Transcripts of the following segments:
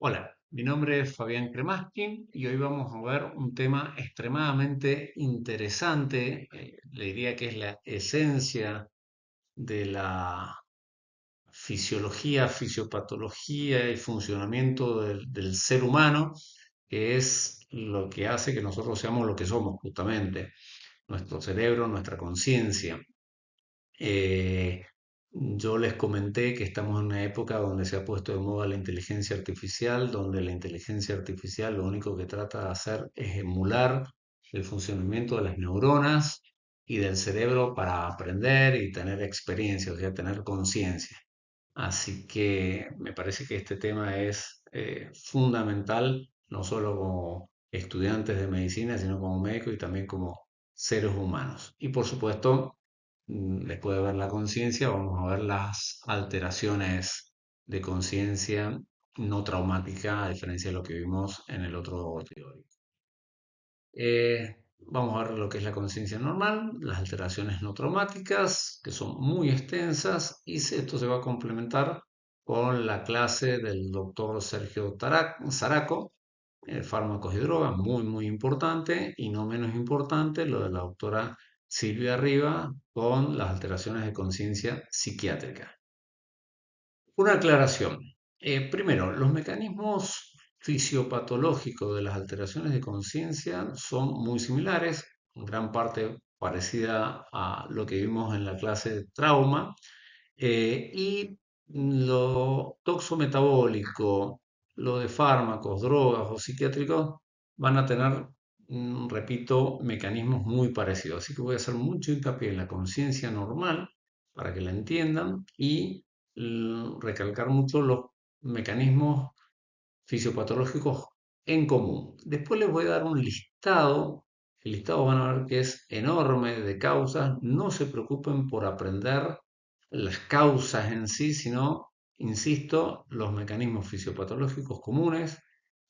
Hola, mi nombre es Fabián Kremaskin y hoy vamos a ver un tema extremadamente interesante, le diría que es la esencia de la fisiología, fisiopatología y funcionamiento del ser humano, que es lo que hace que nosotros seamos lo que somos justamente, nuestro cerebro, nuestra conciencia. Eh, yo les comenté que estamos en una época donde se ha puesto de moda la inteligencia artificial, donde la inteligencia artificial lo único que trata de hacer es emular el funcionamiento de las neuronas y del cerebro para aprender y tener experiencia, o sea, tener conciencia. Así que me parece que este tema es fundamental, no solo como estudiantes de medicina, sino como médicos y también como seres humanos. Y por supuesto, después de ver la conciencia, vamos a ver las alteraciones de conciencia no traumática, a diferencia de lo que vimos en el otro teórico. Vamos a ver lo que es la conciencia normal, las alteraciones no traumáticas, que son muy extensas, y esto se va a complementar con la clase del doctor Sergio Zaraco, fármacos y drogas, muy importante, y no menos importante lo de la doctora Silvia Riva con las alteraciones de conciencia psiquiátrica. Una aclaración. Primero, los mecanismos fisiopatológicos de las alteraciones de conciencia son muy similares, en gran parte parecida a lo que vimos en la clase de trauma, y lo toxometabólico, lo de fármacos, drogas o psiquiátricos van a tener, repito, mecanismos muy parecidos. Así que voy a hacer mucho hincapié en la conciencia normal para que la entiendan y recalcar mucho los mecanismos fisiopatológicos en común. Después les voy a dar un listado. El listado van a ver que es enorme de causas. No se preocupen por aprender las causas en sí, sino, insisto, los mecanismos fisiopatológicos comunes,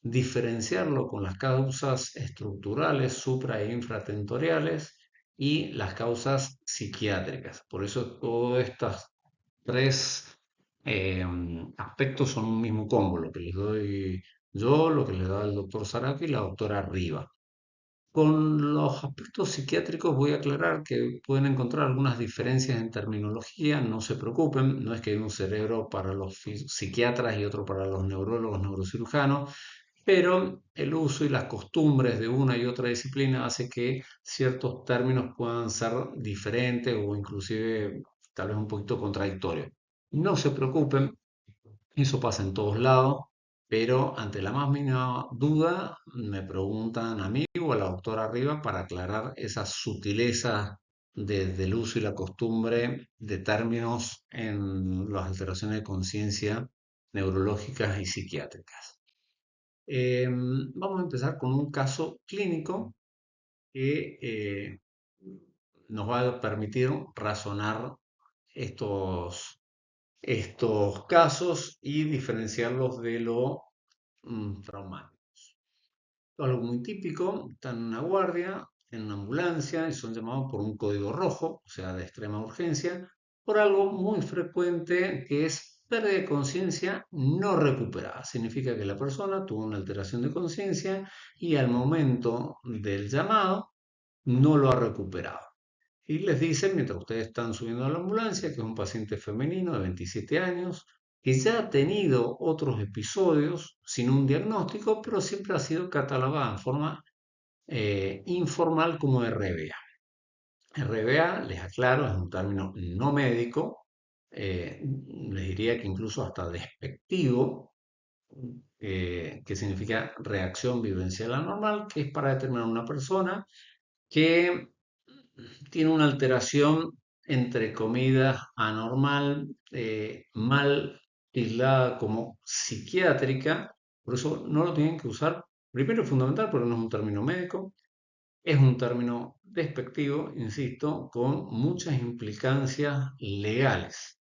diferenciarlo con las causas estructurales, supra e infratentoriales y las causas psiquiátricas. Por eso todas estas tres aspectos son un mismo combo, lo que les doy yo, lo que les da el doctor Saraki y la doctora Riva. Con los aspectos psiquiátricos voy a aclarar que pueden encontrar algunas diferencias en terminología, no se preocupen, no es que hay un cerebro para los psiquiatras y otro para los neurólogos, neurocirujanos, pero el uso y las costumbres de una y otra disciplina hace que ciertos términos puedan ser diferentes o inclusive tal vez un poquito contradictorios. No se preocupen, eso pasa en todos lados, pero ante la más mínima duda me preguntan a mí o a la doctora arriba para aclarar esas sutilezas desde el uso y la costumbre de términos en las alteraciones de conciencia neurológicas y psiquiátricas. Vamos a empezar con un caso clínico que nos va a permitir razonar estos casos y diferenciarlos de lo traumático. Algo muy típico, están en una guardia, en una ambulancia y son llamados por un código rojo, o sea, de extrema urgencia, por algo muy frecuente que es pérdida de conciencia no recuperada. Significa que la persona tuvo una alteración de conciencia y al momento del llamado no lo ha recuperado. Y les dicen, mientras ustedes están subiendo a la ambulancia, que es un paciente femenino de 27 años, que ya ha tenido otros episodios sin un diagnóstico, pero siempre ha sido catalogada en forma informal como RBA. RBA, les aclaro, es un término no médico, les diría que incluso hasta despectivo, que significa reacción vivencial anormal, que es para determinar una persona que tiene una alteración entre comillas anormal, mal aislada como psiquiátrica, por eso no lo tienen que usar. Primero es fundamental porque no es un término médico, es un término despectivo, insisto, con muchas implicancias legales.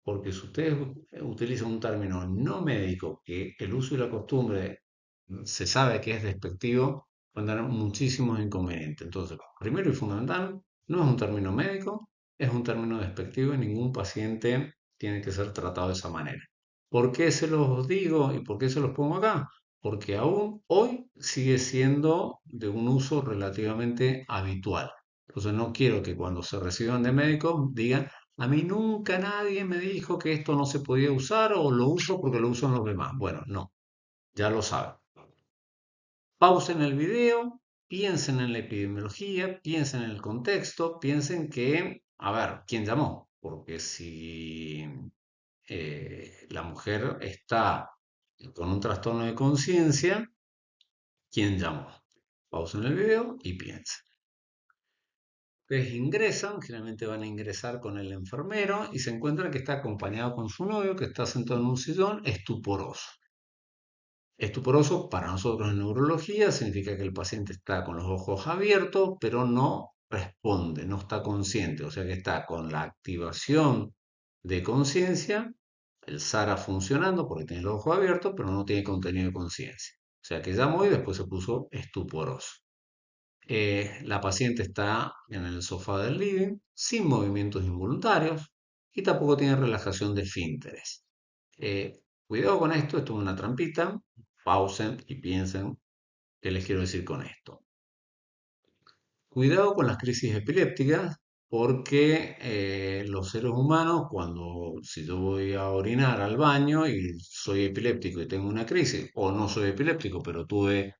Porque si ustedes utilizan un término no médico, que el uso y la costumbre se sabe que es despectivo, pueden dar muchísimos inconvenientes. Entonces, primero y fundamental, no es un término médico, es un término despectivo y ningún paciente tiene que ser tratado de esa manera. ¿Por qué se los digo y por qué se los pongo acá? Porque aún hoy sigue siendo de un uso relativamente habitual. Entonces no quiero que cuando se reciban de médicos digan, a mí nunca nadie me dijo que esto no se podía usar o lo uso porque lo usan los demás. Bueno, no, ya lo saben. Pausen el video, piensen en la epidemiología, piensen en el contexto, piensen que, a ver, ¿quién llamó? Porque si la mujer está con un trastorno de conciencia, ¿quién llamó? Pausen el video y piensen. Ustedes ingresan, generalmente van a ingresar con el enfermero y se encuentran que está acompañado con su novio que está sentado en un sillón estuporoso. Estuporoso para nosotros en neurología significa que el paciente está con los ojos abiertos, pero no responde, no está consciente, o sea que está con la activación de conciencia, el SARA funcionando porque tiene los ojos abiertos, pero no tiene contenido de conciencia. O sea que llamó y después se puso estuporoso. La paciente está en el sofá del living, sin movimientos involuntarios y tampoco tiene relajación de esfínteres. Cuidado con esto es una trampita. Pausen y piensen qué les quiero decir con esto. Cuidado con las crisis epilépticas porque los seres humanos, si yo voy a orinar al baño y soy epiléptico y tengo una crisis, o no soy epiléptico, pero tuve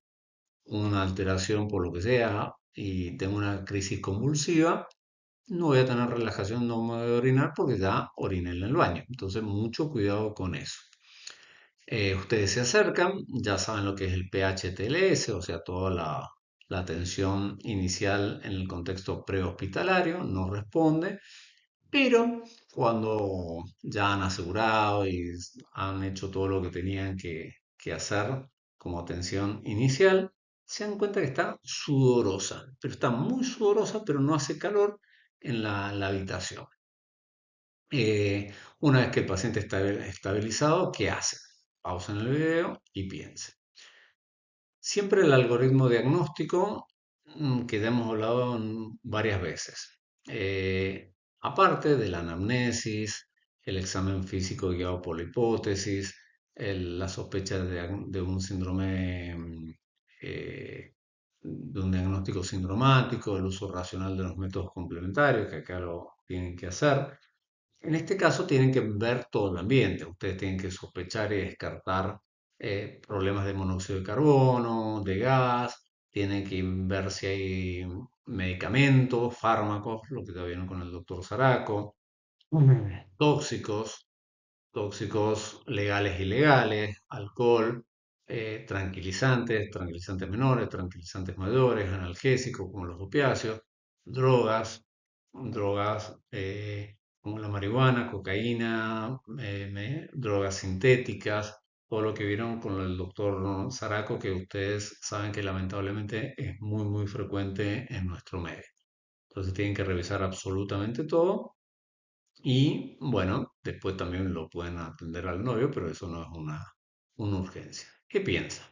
una alteración por lo que sea y tengo una crisis convulsiva, no voy a tener relajación, no me voy a orinar porque ya oriné en el baño. Entonces, mucho cuidado con eso. Ustedes se acercan, ya saben lo que es el PHTLS, o sea, toda la atención inicial en el contexto prehospitalario, no responde, pero cuando ya han asegurado y han hecho todo lo que tenían que hacer como atención inicial, se dan cuenta que está sudorosa, pero está muy sudorosa, pero no hace calor en la habitación. Una vez que el paciente está estabilizado, ¿qué hace? Pausa en el video y piense. Siempre el algoritmo diagnóstico que ya hemos hablado varias veces. Aparte de la anamnesis, el examen físico guiado por la hipótesis, la sospecha de un síndrome, de un diagnóstico sindromático, el uso racional de los métodos complementarios, que acá lo tienen que hacer. En este caso tienen que ver todo el ambiente. Ustedes tienen que sospechar y descartar problemas de monóxido de carbono, de gas. Tienen que ver si hay medicamentos, fármacos, lo que ya vieron con el doctor Zaraco, tóxicos, tóxicos legales e ilegales, alcohol, tranquilizantes menores, tranquilizantes mayores, analgésicos como los opiáceos, drogas, drogas como la marihuana, cocaína, drogas sintéticas, todo lo que vieron con el doctor Zaraco, que ustedes saben que lamentablemente es muy, muy frecuente en nuestro medio. Entonces tienen que revisar absolutamente todo y bueno, después también lo pueden atender al novio, pero eso no es una urgencia. ¿Qué piensan?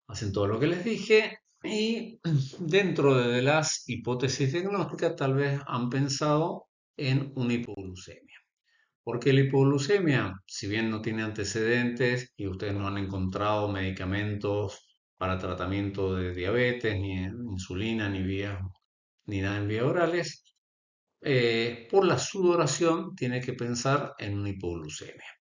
Hacen todo lo que les dije y dentro de las hipótesis diagnósticas tal vez han pensado en una hipoglucemia. ¿Por qué la hipoglucemia? Si bien no tiene antecedentes y ustedes no han encontrado medicamentos para tratamiento de diabetes, ni insulina, ni nada en vías orales, por la sudoración tiene que pensar en una hipoglucemia.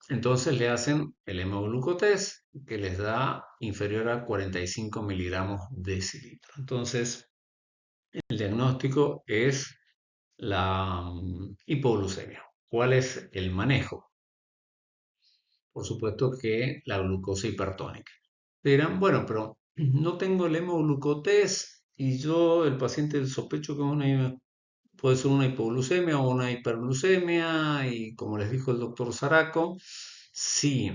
Entonces le hacen el hemoglucotest que les da inferior a 45 miligramos decilitro. Entonces el diagnóstico es la hipoglucemia. ¿Cuál es el manejo? Por supuesto que la glucosa hipertónica. Dirán, bueno, pero no tengo el hemoglucotest y el paciente sospecho que es puede ser una hipoglucemia o una hiperglucemia y como les dijo el doctor Zaraco, si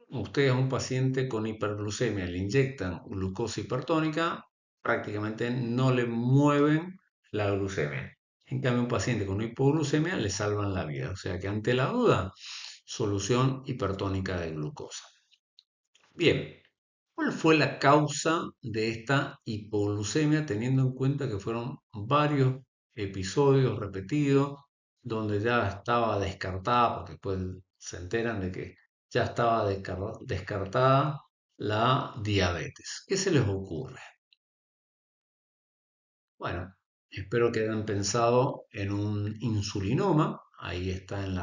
usted es un paciente con hiperglucemia, le inyectan glucosa hipertónica, prácticamente no le mueven la glucemia. En cambio, un paciente con hipoglucemia le salvan la vida. O sea que ante la duda, solución hipertónica de glucosa. Bien, ¿cuál fue la causa de esta hipoglucemia teniendo en cuenta que fueron varios episodios repetidos? donde ya estaba descartada, porque después se enteran de que ya estaba descartada la diabetes. ¿Qué se les ocurre? Bueno, espero que hayan pensado en un insulinoma. Ahí está en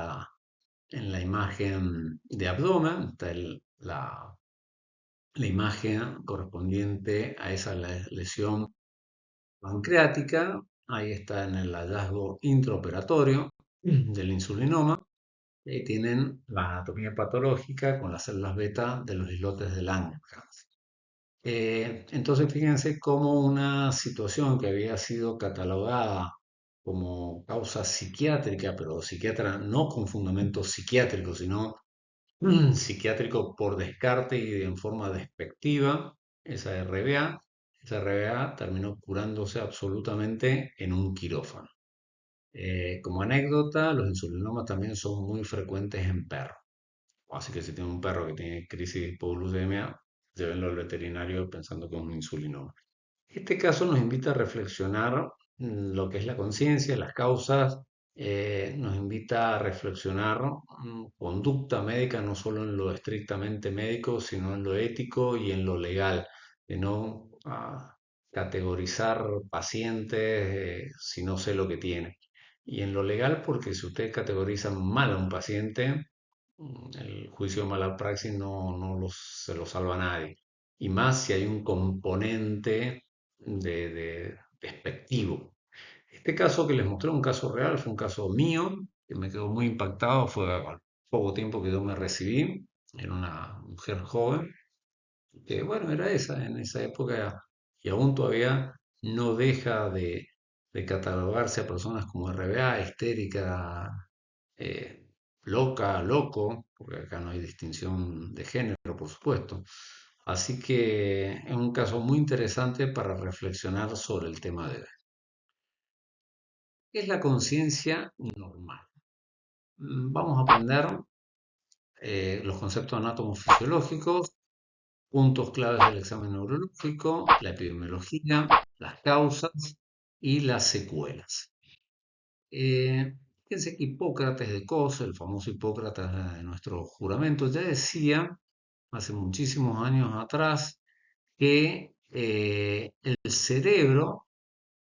la imagen de abdomen, está la imagen correspondiente a esa lesión pancreática. Ahí está en el hallazgo intraoperatorio del insulinoma. Ahí tienen la anatomía patológica con las células beta de los islotes de Langerhans. Entonces, fíjense cómo una situación que había sido catalogada como causa psiquiátrica, pero psiquiatra no con fundamento psiquiátrico, sino psiquiátrico por descarte y en forma despectiva, esa RBA terminó curándose absolutamente en un quirófano. Como anécdota, los insulinomas también son muy frecuentes en perros. Así que si tiene un perro que tiene crisis de hipoglucemia, llévenlo al veterinario pensando que es un insulinoma. Este caso nos invita a reflexionar lo que es la conciencia, las causas, nos invita a reflexionar conducta médica, no solo en lo estrictamente médico, sino en lo ético y en lo legal, de no categorizar pacientes si no sé lo que tiene. Y en lo legal, porque si ustedes categorizan mal a un paciente, el juicio de mala praxis se lo salva a nadie. Y más si hay un componente de despectivo. Este caso que les mostré, un caso real, fue un caso mío, que me quedó muy impactado, fue al poco tiempo que yo me recibí, era una mujer joven, que bueno, era esa, en esa época, y aún todavía no deja de catalogarse a personas como RBA, histérica, eh, loca, loco, porque acá no hay distinción de género, por supuesto. Así que es un caso muy interesante para reflexionar sobre el tema de hoy. ¿Qué es la conciencia normal? Vamos a aprender los conceptos anatomofisiológicos, puntos claves del examen neurológico, la epidemiología, las causas y las secuelas. Eh, Fíjense que Hipócrates de Cos, el famoso Hipócrates de nuestro juramento, ya decía hace muchísimos años atrás que el cerebro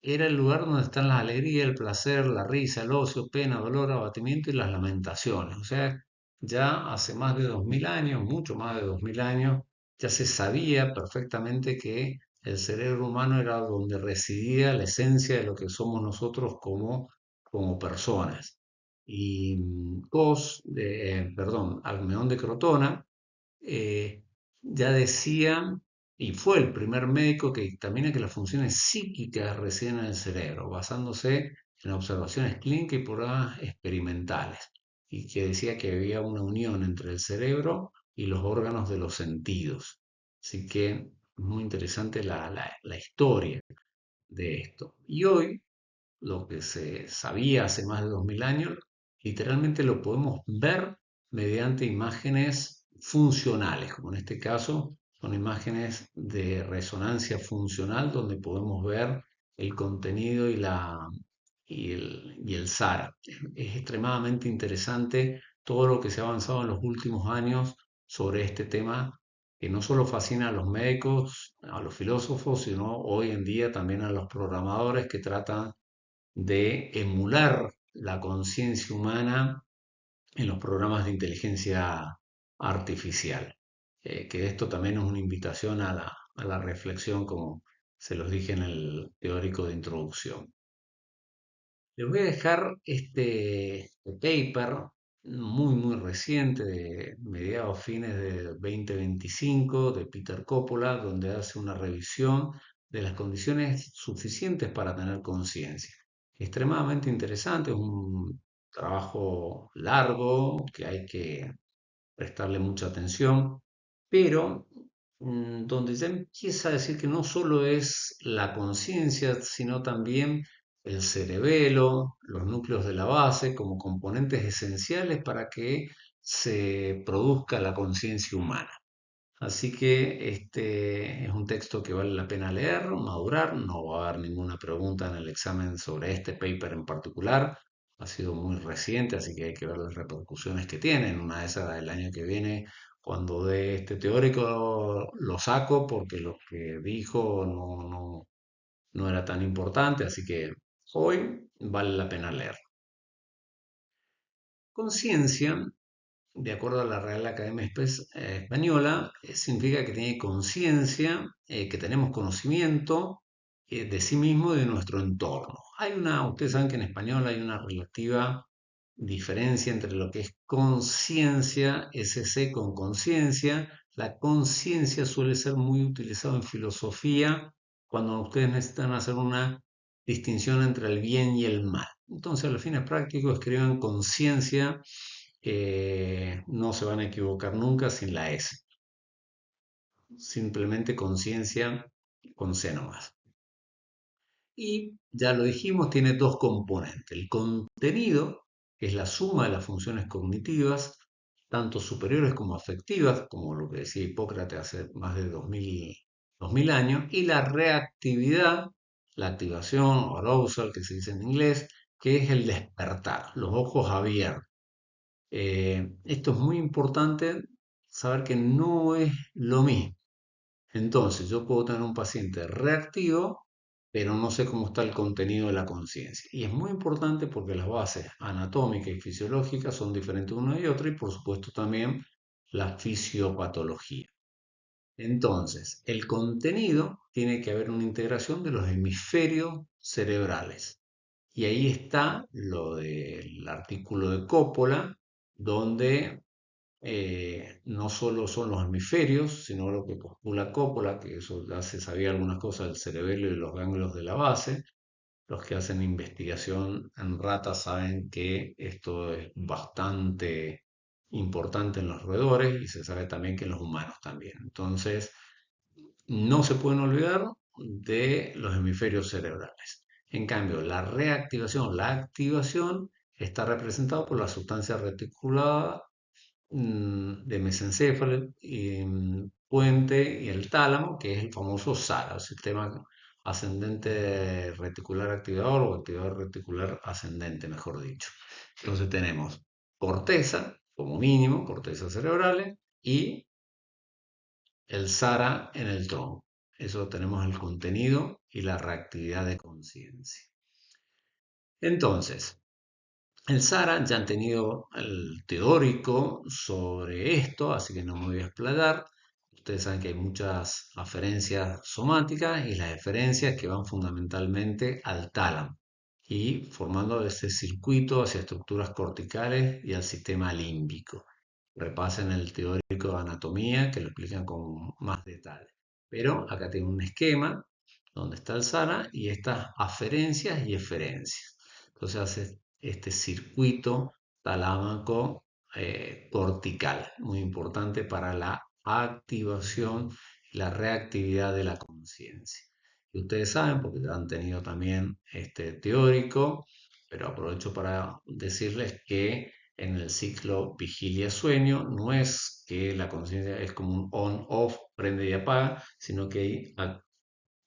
era el lugar donde están la alegría, el placer, la risa, el ocio, pena, dolor, abatimiento y las lamentaciones. O sea, ya hace más de 2000 años, mucho más de 2000 años, ya se sabía perfectamente que el cerebro humano era donde residía la esencia de lo que somos nosotros como personas. Y perdón, Almeón de Crotona, eh, ya decía, y fue el primer médico que dictamina que las funciones psíquicas residen en el cerebro, basándose en observaciones clínicas y pruebas experimentales, y que decía que había una unión entre el cerebro y los órganos de los sentidos. Así que es muy interesante la historia de esto. Y hoy, lo que se sabía hace más de 2000 años, literalmente lo podemos ver mediante imágenes funcionales, como en este caso son imágenes de resonancia funcional donde podemos ver el contenido y el SARA. Es extremadamente interesante todo lo que se ha avanzado en los últimos años sobre este tema que no solo fascina a los médicos, a los filósofos, sino hoy en día también a los programadores que tratan de emular la conciencia humana en los programas de inteligencia artificial. Que esto también es una invitación a la reflexión, como se los dije en el teórico de introducción. Les voy a dejar este paper muy reciente, de mediados fines de 2025, de Peter Coppola, donde hace una revisión de las condiciones suficientes para tener conciencia. Extremadamente interesante, es un trabajo largo que hay que prestarle mucha atención, pero donde ya empieza a decir que no solo es la conciencia, sino también el cerebelo, los núcleos de la base, como componentes esenciales para que se produzca la conciencia humana. Así que este es un texto que vale la pena leer, madurar. No va a haber ninguna pregunta en el examen sobre este paper en particular, ha sido muy reciente, así que hay que ver las repercusiones que tiene. En una de esas, el año que viene, cuando dé este teórico, lo saco porque lo que dijo no era tan importante, así que hoy vale la pena leer. Conciencia, de acuerdo a la Real Academia Española, significa que tiene conciencia, que tenemos conocimiento de sí mismo y de nuestro entorno. Ustedes saben que en español hay una relativa diferencia entre lo que es conciencia, SC con conciencia. La conciencia suele ser muy utilizado en filosofía cuando ustedes necesitan hacer una distinción entre el bien y el mal. Entonces, a los fines prácticos, escriban conciencia, no se van a equivocar nunca sin la S. Simplemente conciencia con C nomás. Y ya lo dijimos, tiene dos componentes. El contenido, que es la suma de las funciones cognitivas, tanto superiores como afectivas, como lo que decía Hipócrates hace más de 2000 años, y la reactividad, la activación o arousal, que se dice en inglés, que es el despertar, los ojos abiertos. Esto es muy importante saber que no es lo mismo. Entonces, yo puedo tener un paciente reactivo, pero no sé cómo está el contenido de la conciencia. Y es muy importante porque las bases anatómicas y fisiológicas son diferentes una y otra y por supuesto también la fisiopatología. Entonces, el contenido tiene que haber una integración de los hemisferios cerebrales. Y ahí está lo del artículo de Coppola, donde no solo son los hemisferios, sino lo que postula Coppola, que eso ya se sabía algunas cosas del cerebelo y los ganglios de la base. Los que hacen investigación en ratas saben que esto es bastante importante en los roedores y se sabe también que en los humanos también. Entonces, no se pueden olvidar de los hemisferios cerebrales. En cambio, la reactivación, la activación está representada por la sustancia reticulada de mesencéfalo, y, puente y el tálamo, que es el famoso SARA, el sistema ascendente reticular activador o activador reticular ascendente, mejor dicho. Entonces tenemos corteza, como mínimo, corteza cerebrales, y el SARA en el tronco. Eso tenemos el contenido y la reactividad de conciencia. Entonces, el SARA ya han tenido el teórico sobre esto, así que no me voy a explayar. Ustedes saben que hay muchas aferencias somáticas y las aferencias que van fundamentalmente al tálamo y formando ese circuito hacia estructuras corticales y al sistema límbico. Repasen el teórico de anatomía que lo explican con más detalle. Pero acá tengo un esquema donde está el SARA y estas aferencias y eferencias. Entonces hace este circuito talámico cortical, muy importante para la activación y la reactividad de la conciencia. Y ustedes saben, porque ya han tenido también este teórico, pero aprovecho para decirles que en el ciclo vigilia-sueño no es que la conciencia es como un on-off, prende y apaga, sino que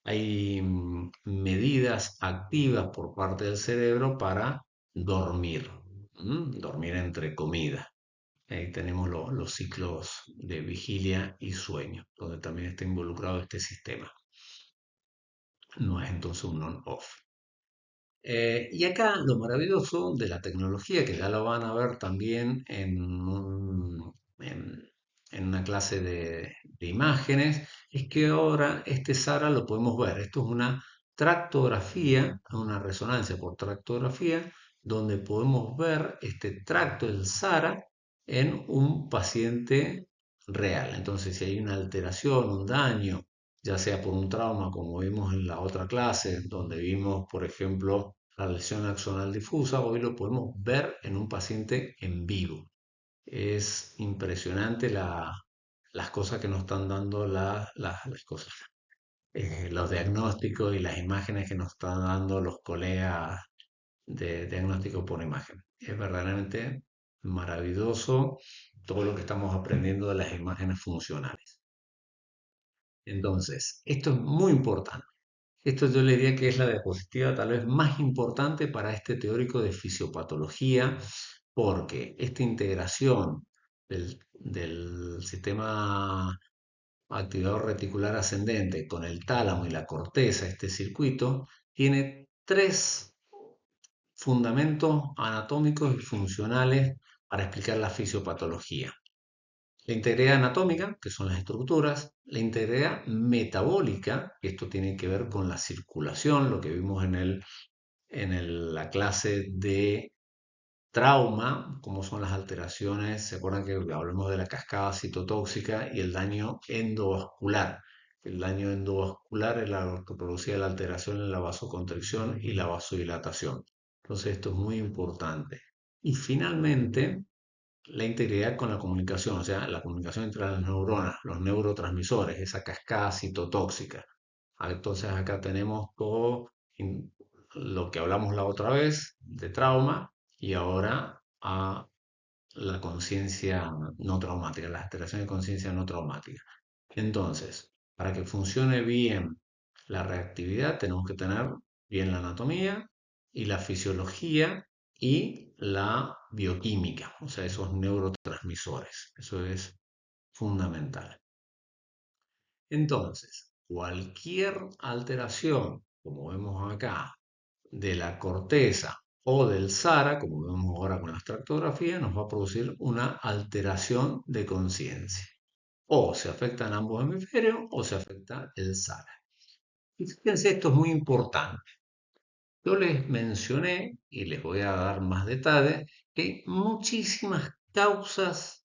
hay medidas activas por parte del cerebro para dormir, dormir entre comidas. Ahí tenemos los ciclos de vigilia y sueño, donde también está involucrado este sistema. No es entonces un on-off. Y acá lo maravilloso de la tecnología, que ya lo van a ver también en una clase de imágenes, es que ahora este SARA lo podemos ver. Esto es una tractografía, una resonancia por tractografía, donde podemos ver este tracto del SARA en un paciente real. Entonces, si hay una alteración, un daño, ya sea por un trauma, como vimos en la otra clase, donde vimos, por ejemplo, la lesión axonal difusa, hoy lo podemos ver en un paciente en vivo. Es impresionante las cosas que nos están dando las cosas, los diagnósticos y las imágenes que nos están dando los colegas de diagnóstico por imagen. Es verdaderamente maravilloso todo lo que estamos aprendiendo de las imágenes funcionales. Entonces, esto es muy importante. Esto yo le diría que es la diapositiva tal vez más importante para este teórico de fisiopatología, porque esta integración del sistema activador reticular ascendente con el tálamo y la corteza, este circuito, tiene tres fundamentos anatómicos y funcionales para explicar la fisiopatología. La integridad anatómica, que son las estructuras, la integridad metabólica, que esto tiene que ver con la circulación, lo que vimos la clase de trauma, como son las alteraciones, se acuerdan que hablamos de la cascada citotóxica y el daño endovascular. El daño endovascular es lo que producía la alteración en la vasoconstricción y la vasodilatación. Entonces esto es muy importante. Y finalmente, la integridad con la comunicación, o sea, la comunicación entre las neuronas, los neurotransmisores, esa cascada citotóxica. Entonces acá tenemos todo lo que hablamos la otra vez de trauma y ahora a la conciencia no traumática, las alteraciones de conciencia no traumática. Entonces, para que funcione bien la reactividad, tenemos que tener bien la anatomía y la fisiología y la bioquímica, o sea, esos neurotransmisores. Eso es fundamental. Entonces, cualquier alteración, como vemos acá, de la corteza o del SARA, como vemos ahora con la estratigrafía, nos va a producir una alteración de conciencia. O se afectan ambos hemisferios o se afecta el SARA. Y fíjense, esto es muy importante. Yo les mencioné, y les voy a dar más detalles, que hay muchísimas causas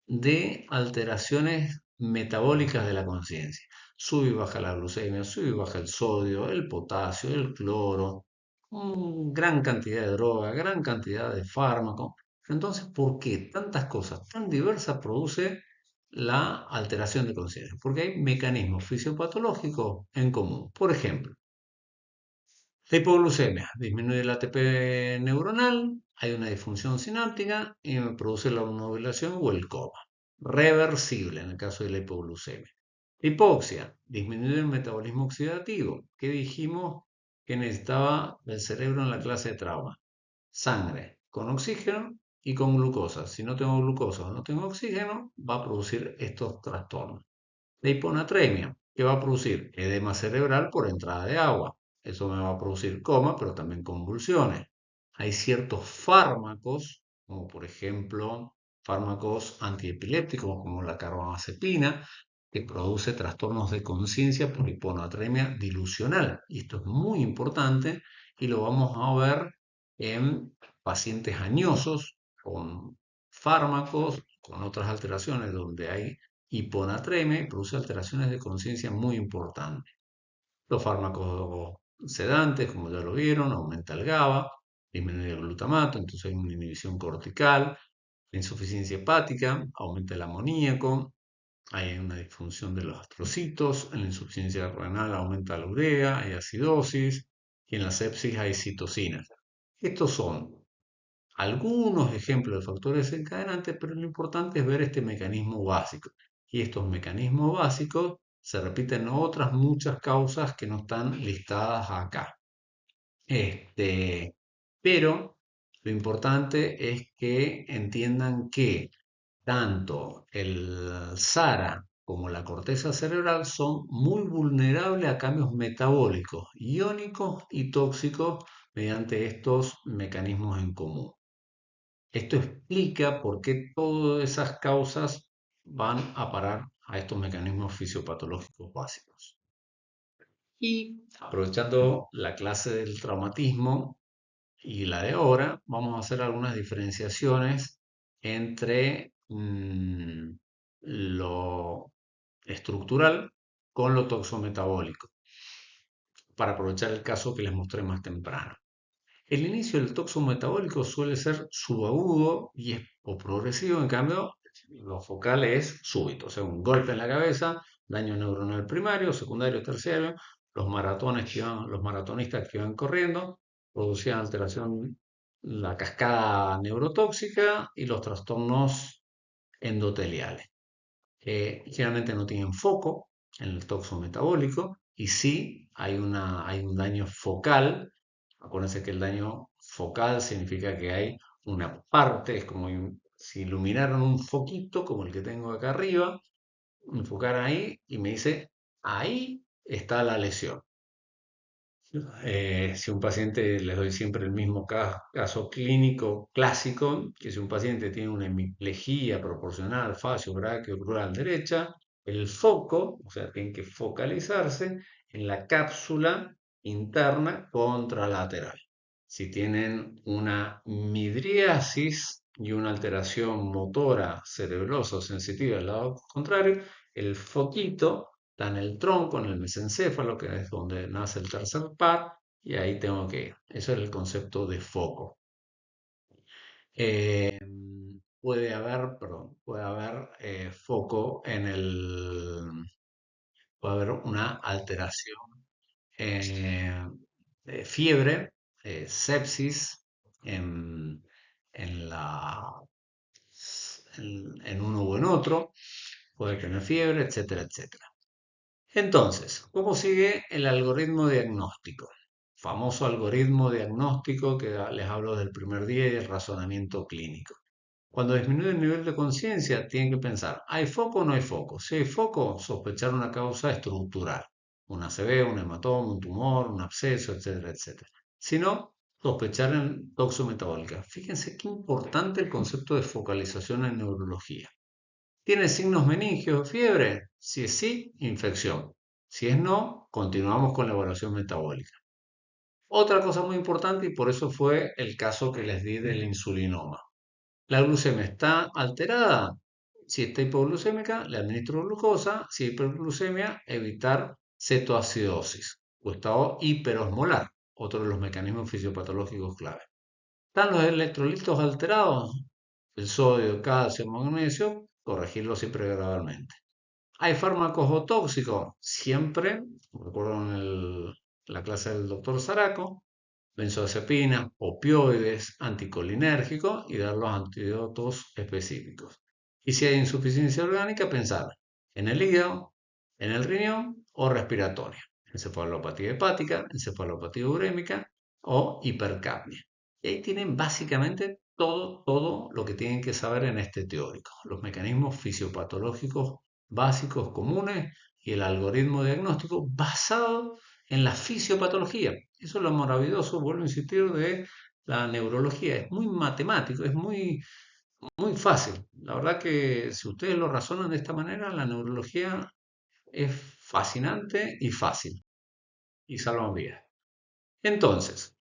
de alteraciones metabólicas de la conciencia. Sube y baja la glucemia, sube y baja el sodio, el potasio, el cloro, gran cantidad de droga, gran cantidad de fármacos. Entonces, ¿por qué tantas cosas tan diversas produce la alteración de conciencia? Porque hay mecanismos fisiopatológicos en común. Por ejemplo, la hipoglucemia disminuye el ATP neuronal, hay una disfunción sináptica y me produce la obnubilación o el coma. Reversible en el caso de la hipoglucemia. Hipoxia disminuye el metabolismo oxidativo. ¿Qué dijimos que necesitaba el cerebro en la clase de trauma? Sangre con oxígeno y con glucosa. Si no tengo glucosa o no tengo oxígeno, va a producir estos trastornos. La hiponatremia, que va a producir edema cerebral por entrada de agua. Eso me va a producir coma, pero también convulsiones. Hay ciertos fármacos, como por ejemplo fármacos antiepilépticos como la carbamazepina, que produce trastornos de conciencia por hiponatremia dilucional. Y esto es muy importante y lo vamos a ver en pacientes añosos con fármacos, con otras alteraciones donde hay hiponatremia y produce alteraciones de conciencia muy importantes. Los fármacos sedantes, como ya lo vieron, aumenta el GABA, disminuye el glutamato, entonces hay una inhibición cortical, la insuficiencia hepática, aumenta el amoníaco, hay una disfunción de los astrocitos, en la insuficiencia renal aumenta la urea, hay acidosis y en la sepsis hay citocinas. Estos son algunos ejemplos de factores desencadenantes, pero lo importante es ver este mecanismo básico. Y estos mecanismos básicos se repiten en otras muchas causas que no están listadas acá. Pero lo importante es que entiendan que tanto el SARA como la corteza cerebral son muy vulnerables a cambios metabólicos, iónicos y tóxicos mediante estos mecanismos en común. Esto explica por qué todas esas causas van a parar a estos mecanismos fisiopatológicos básicos. Y aprovechando la clase del traumatismo y la de ahora, vamos a hacer algunas diferenciaciones entre lo estructural con lo toxometabólico, para aprovechar el caso que les mostré más temprano. El inicio del toxo metabólico suele ser subagudo o progresivo, en cambio, lo focal es súbito, o sea, un golpe en la cabeza, daño neuronal primario, secundario, terciario, los maratonistas que iban corriendo producían alteración, la cascada neurotóxica y los trastornos endoteliales. Generalmente no tienen foco en el toxo metabólico Y sí, hay un daño focal. Acuérdense que el daño focal significa que hay una parte, es como si iluminaran un foquito como el que tengo acá arriba, enfocar ahí y me dice, ahí está la lesión. Si un paciente, les doy siempre el mismo caso clínico clásico, que si un paciente tiene una hemiplegia proporcional facio-brachiocrural derecha, el foco, o sea, tiene que focalizarse en la cápsula interna contralateral. Si tienen una midriasis y una alteración motora cerebrosa o sensitiva del lado contrario, el foquito está en el tronco, en el mesencéfalo, que es donde nace el tercer par, y ahí tengo que ir. Eso es el concepto de foco. Eh, puede haber foco en puede haber una alteración, eh, de fiebre, sepsis en, en la, en uno o en otro, puede tener fiebre, etcétera, etcétera. Entonces, ¿cómo sigue el algoritmo diagnóstico? Famoso algoritmo diagnóstico que les hablo del primer día y del razonamiento clínico. Cuando disminuye el nivel de conciencia, tienen que pensar, ¿hay foco o no hay foco? Si hay foco, sospechar una causa estructural, un ACV, un hematoma, un tumor, un absceso, etcétera, etcétera. Si no, sospechar en toxometabólica. Fíjense qué importante el concepto de focalización en neurología. ¿Tiene signos meningios o fiebre? Si es sí, infección. Si es no, continuamos con la evaluación metabólica. Otra cosa muy importante, y por eso fue el caso que les di del insulinoma. La glucemia está alterada. Si está hipoglucémica, le administro glucosa. Si hay hiperglucemia, evitar cetoacidosis o estado hiperosmolar, otro de los mecanismos fisiopatológicos clave. ¿Están los electrolitos alterados? El sodio, el calcio, el magnesio, corregirlo siempre gradualmente. ¿Hay fármacos o tóxicos? Siempre, recuerdo en la clase del doctor Zaraco, benzodiazepinas, opioides, anticolinérgicos y dar los antídotos específicos. Y si hay insuficiencia orgánica, pensar en el hígado, en el riñón o respiratoria, encefalopatía hepática, encefalopatía urémica o hipercapnia. Y ahí tienen básicamente todo lo que tienen que saber en este teórico, los mecanismos fisiopatológicos básicos comunes y el algoritmo diagnóstico basado en la fisiopatología. Eso es lo maravilloso, vuelvo a insistir, de la neurología. Es muy matemático, es muy fácil. La verdad que si ustedes lo razonan de esta manera, la neurología es fascinante y fácil y salvan vidas. Entonces,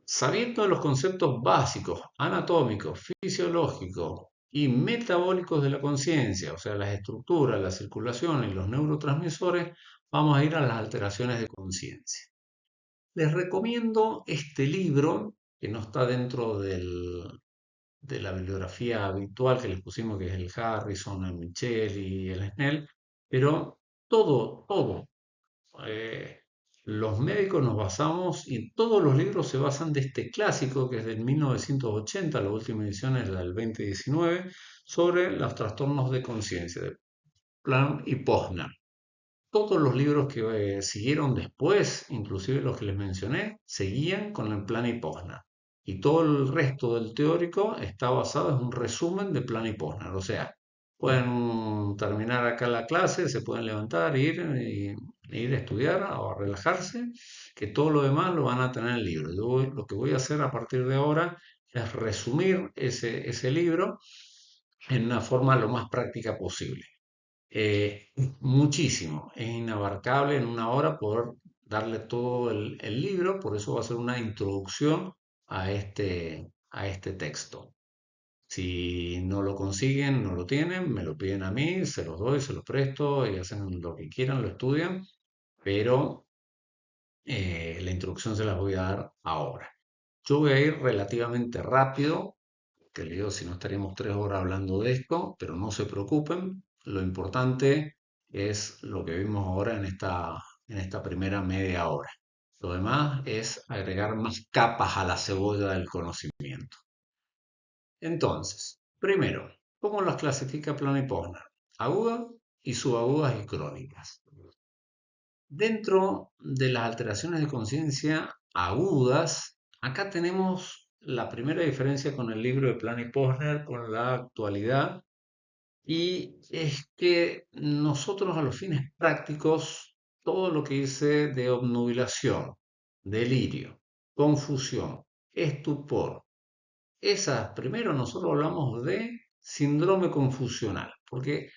sabiendo los conceptos básicos, anatómicos, fisiológicos y metabólicos de la conciencia, o sea, las estructuras, la circulación y los neurotransmisores, vamos a ir a las alteraciones de conciencia. Les recomiendo este libro, que no está dentro de la bibliografía habitual que les pusimos, que es el Harrison, el Michel y el Snell, pero todo, eh, los médicos nos basamos y todos los libros se basan de este clásico que es del 1980, la última edición es la del 2019, sobre los trastornos de conciencia, de Plan y Posner. Todos los libros que siguieron después, inclusive los que les mencioné, seguían con el plan y Posner. Y todo el resto del teórico está basado en un resumen de plan y Posner. O sea, pueden terminar acá la clase, se pueden levantar, ir a estudiar o a relajarse, que todo lo demás lo van a tener en el libro. Lo que voy a hacer a partir de ahora es resumir ese libro en una forma lo más práctica posible. Muchísimo, es inabarcable en una hora poder darle todo el libro, por eso va a ser una introducción a este texto. Si no lo consiguen, no lo tienen, me lo piden a mí, se los doy, se los presto y hacen lo que quieran, lo estudian, pero la introducción se las voy a dar ahora. Yo voy a ir relativamente rápido, que le digo, si no estaríamos 3 horas hablando de esto, pero no se preocupen, lo importante es lo que vimos ahora en esta primera media hora. Lo demás es agregar más capas a la cebolla del conocimiento. Entonces, primero, ¿cómo las clasifica Plano y Posner? Agudas y subagudas y crónicas. Dentro de las alteraciones de conciencia agudas, acá tenemos la primera diferencia con el libro de Plan y Posner, con la actualidad, y es que nosotros a los fines prácticos, todo lo que dice de obnubilación, delirio, confusión, estupor, esas, primero nosotros hablamos de síndrome confusional, porque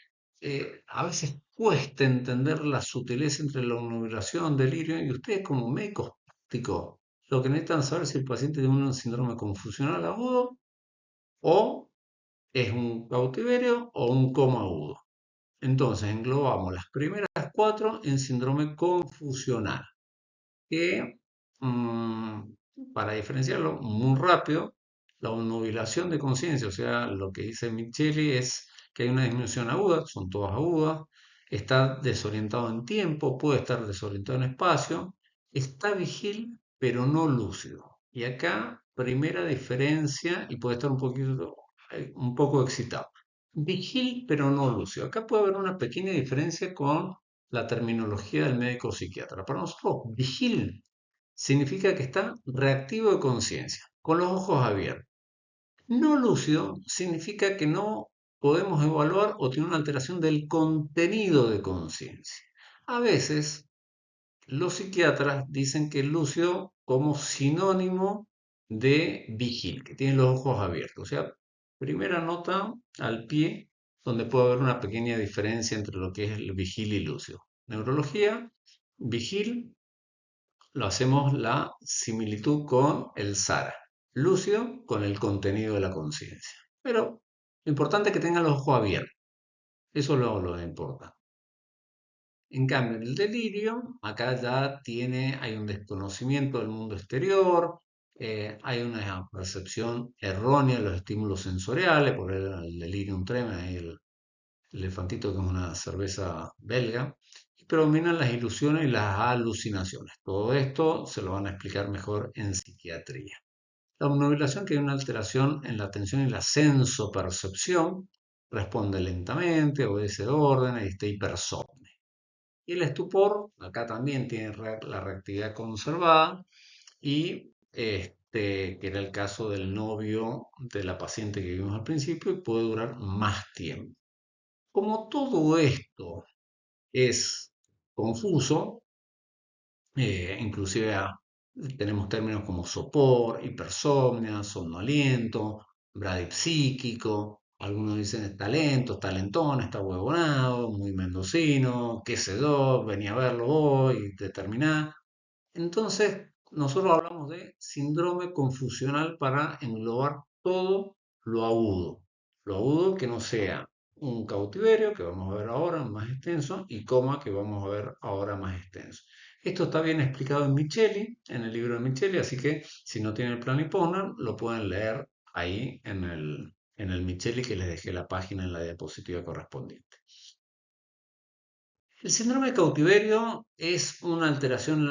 a veces cuesta entender la sutileza entre la obnubilación, delirio, y ustedes como médicos prácticos, lo que necesitan saber es si el paciente tiene un síndrome confusional agudo o es un cautiverio o un coma agudo. Entonces englobamos las primeras cuatro en síndrome confusional, que para diferenciarlo muy rápido, la obnubilación de conciencia, o sea, lo que dice Micheli es que hay una disminución aguda, son todas agudas, está desorientado en tiempo, puede estar desorientado en espacio, está vigil pero no lúcido. Y acá, primera diferencia, y puede estar un poco excitado. Vigil pero no lúcido. Acá puede haber una pequeña diferencia con la terminología del médico psiquiatra. Para nosotros, vigil significa que está reactivo de conciencia, con los ojos abiertos. No lúcido significa que no podemos evaluar o tiene una alteración del contenido de conciencia. A veces los psiquiatras dicen que lúcido como sinónimo de vigil, que tiene los ojos abiertos. O sea, primera nota al pie donde puede haber una pequeña diferencia entre lo que es el vigil y lúcido. Neurología, vigil lo hacemos la similitud con el SARA, lúcido con el contenido de la conciencia. Pero lo importante es que tengan los ojos abiertos, eso es lo importante. En cambio, en el delirio, acá ya hay un desconocimiento del mundo exterior, hay una percepción errónea de los estímulos sensoriales, por el delirium tremens, el elefantito que es una cerveza belga, y predominan las ilusiones y las alucinaciones. Todo esto se lo van a explicar mejor en psiquiatría. La obnubilación, que hay una alteración en la atención y la sensopercepción, responde lentamente, obedece órdenes y está hipersomne. Y el estupor, acá también tiene la reactividad conservada y que era el caso del novio de la paciente que vimos al principio y puede durar más tiempo. Como todo esto es confuso, inclusive tenemos términos como sopor, hipersomnia, somnoliento, bradipsíquico, algunos dicen talento, talentón, está huevonado, muy mendocino, qué sé yo, venía a verlo hoy, determinar. Entonces, nosotros hablamos de síndrome confusional para englobar todo lo agudo. Lo agudo que no sea un cautiverio, que vamos a ver ahora más extenso, y coma, que vamos a ver ahora más extenso. Esto está bien explicado en Micheli, en el libro de Micheli, así que si no tienen el plan Ipona, lo pueden leer ahí en el Micheli, que les dejé la página en la diapositiva correspondiente. El síndrome de cautiverio es una alteración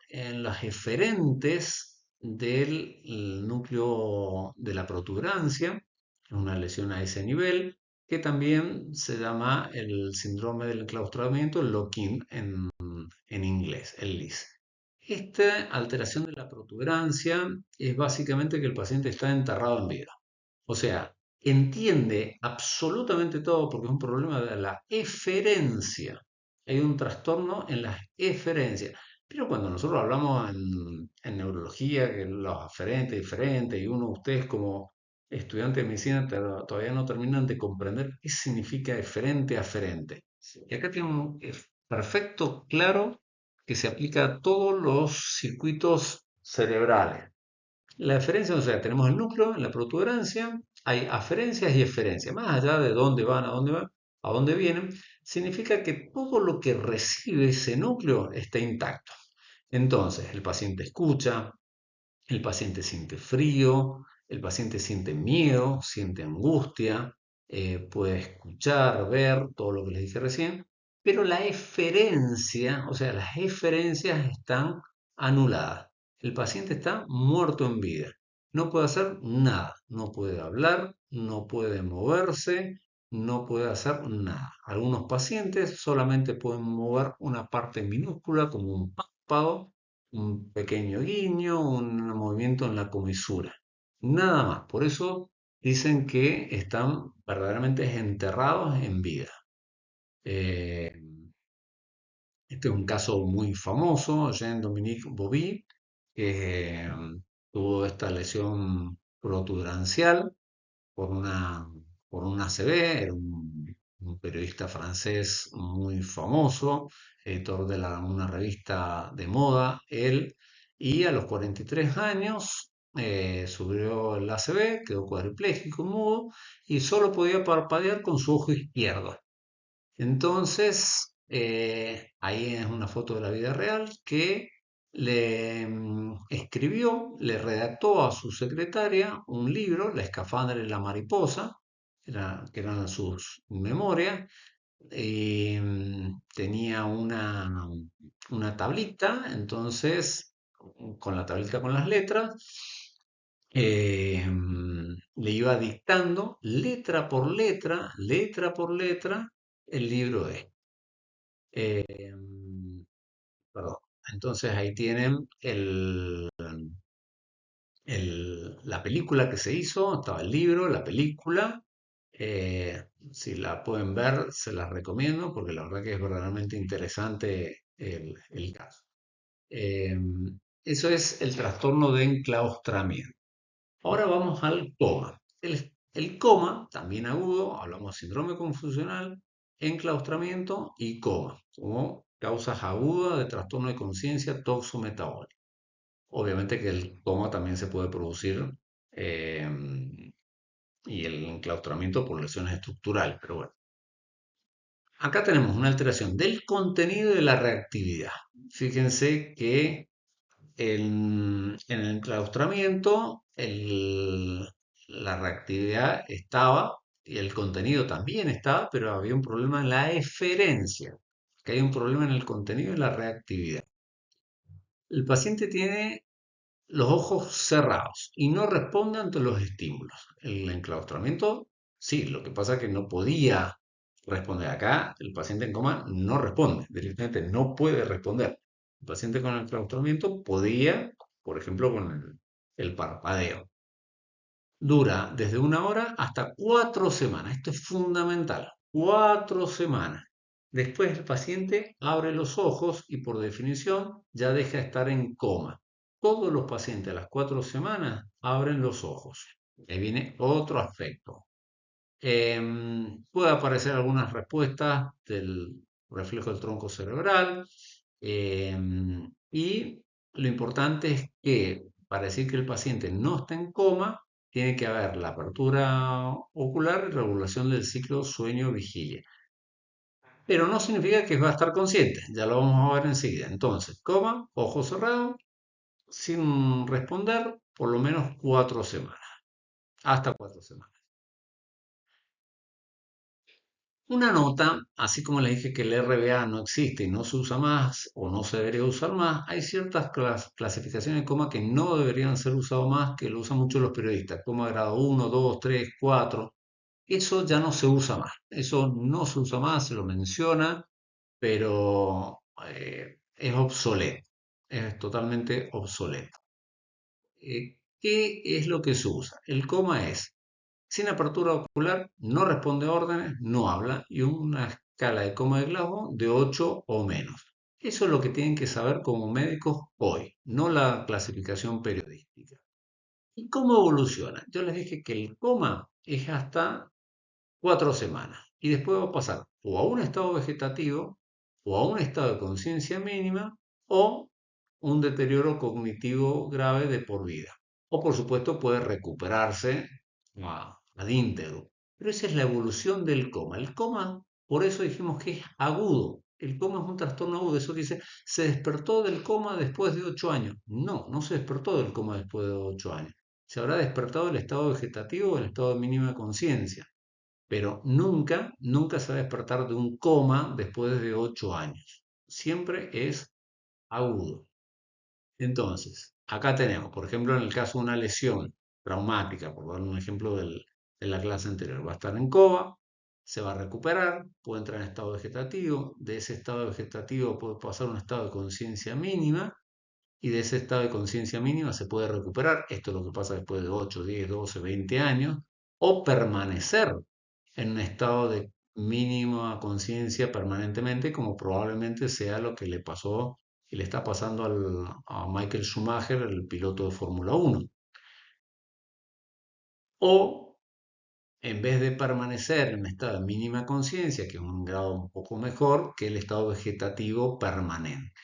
en las eferentes del núcleo de la protuberancia, es una lesión a ese nivel, que también se llama el síndrome del enclaustramiento, el lock-in en inglés, el LIS. Esta alteración de la protuberancia es básicamente que el paciente está enterrado en vida. O sea, entiende absolutamente todo porque es un problema de la eferencia. Hay un trastorno en las eferencias. Pero cuando nosotros hablamos en neurología, que los aferentes, diferentes, y uno, ustedes como estudiantes de medicina todavía no terminan de comprender qué significa eferente, aferente. Y acá tiene un perfecto claro que se aplica a todos los circuitos cerebrales. La eferencia, o sea, tenemos el núcleo en la protuberancia, hay aferencias y eferencias. Más allá de dónde van, a dónde vienen, significa que todo lo que recibe ese núcleo está intacto. Entonces, el paciente escucha, el paciente siente frío, el paciente siente miedo, siente angustia, puede escuchar, ver, todo lo que les dije recién, pero la eferencia, o sea, las eferencias están anuladas. El paciente está muerto en vida. No puede hacer nada, no puede hablar, no puede moverse, no puede hacer nada. Algunos pacientes solamente pueden mover una parte minúscula como un párpado, un pequeño guiño, un movimiento en la comisura. Nada más. Por eso dicen que están verdaderamente enterrados en vida. Eh, este es un caso muy famoso, Jean-Dominique Bobby, que tuvo esta lesión protuberancial por por un ACV, era un periodista francés muy famoso, editor de una revista de moda, él, y a los 43 años sufrió el ACV, quedó cuadripléjico, mudo, y solo podía parpadear con su ojo izquierdo. Entonces, ahí es una foto de la vida real que le escribió, le redactó a su secretaria un libro, La escafandra y la mariposa, que eran sus memorias, y tenía una tablita, entonces, con la tablita con las letras, le iba dictando letra por letra, el libro de. Eh, Perdón. Entonces ahí tienen la película que se hizo, estaba el libro, la película. Si la pueden ver, se las recomiendo porque la verdad que es verdaderamente interesante el caso. Eh, Eso es el trastorno de enclaustramiento. Ahora vamos al coma. El coma, también agudo, hablamos de síndrome confusional, enclaustramiento y coma, como causas agudas de trastorno de conciencia toxometabólico. Obviamente que el coma también se puede producir eh, y el enclaustramiento por lesiones estructurales, pero bueno. Acá tenemos una alteración del contenido y de la reactividad. Fíjense que en el enclaustramiento, la reactividad estaba y el contenido también estaba, pero había un problema en la eferencia, que hay un problema en el contenido y la reactividad. El paciente tiene los ojos cerrados y no responde ante los estímulos. El enclaustramiento, sí, lo que pasa es que no podía responder. Acá el paciente en coma no responde, directamente no puede responder. El paciente con enclaustramiento podía, por ejemplo, con el parpadeo. Dura desde una hora hasta 4 semanas. Esto es fundamental. 4 semanas. Después el paciente abre los ojos y por definición ya deja de estar en coma. Todos los pacientes a las 4 semanas abren los ojos. Ahí viene otro aspecto. Puede aparecer algunas respuestas del reflejo del tronco cerebral. Y lo importante es que para decir que el paciente no está en coma, tiene que haber la apertura ocular y regulación del ciclo sueño-vigilia. Pero no significa que va a estar consciente, ya lo vamos a ver enseguida. Entonces, coma, ojo cerrado, sin responder, por lo menos 4 semanas, hasta 4 semanas. Una nota, así como les dije que el RBA no existe y no se usa más o no se debería usar más, hay ciertas clasificaciones de coma que no deberían ser usadas más, que lo usan mucho los periodistas, coma grado 1, 2, 3, 4. Eso ya no se usa más, eso no se usa más, se lo menciona, pero es obsoleto, es totalmente obsoleto. ¿Qué es lo que se usa? El coma es sin apertura ocular, no responde a órdenes, no habla y una escala de coma de Glasgow de 8 o menos. Eso es lo que tienen que saber como médicos hoy, no la clasificación periodística. ¿Y cómo evoluciona? Yo les dije que el coma es hasta 4 semanas y después va a pasar o a un estado vegetativo o a un estado de conciencia mínima o un deterioro cognitivo grave de por vida. O por supuesto puede recuperarse ad íntegro. Pero esa es la evolución del coma. El coma, por eso dijimos que es agudo. El coma es un trastorno agudo. Eso que dice, se despertó del coma después de 8 años. No, no se despertó del coma después de 8 años. Se habrá despertado del estado vegetativo o del estado de mínima conciencia. Pero nunca, nunca se va a despertar de un coma después de 8 años. Siempre es agudo. Entonces, acá tenemos, por ejemplo, en el caso de una lesión traumática, por dar un ejemplo de la clase anterior, va a estar en coma, se va a recuperar, puede entrar en estado vegetativo, de ese estado vegetativo puede pasar a un estado de conciencia mínima y de ese estado de conciencia mínima se puede recuperar, esto es lo que pasa después de 8, 10, 12, 20 años, o permanecer en un estado de mínima conciencia permanentemente, como probablemente sea lo que le pasó y le está pasando a Michael Schumacher, el piloto de Fórmula 1. O en vez de permanecer en un estado de mínima conciencia, que es un grado un poco mejor que el estado vegetativo permanente.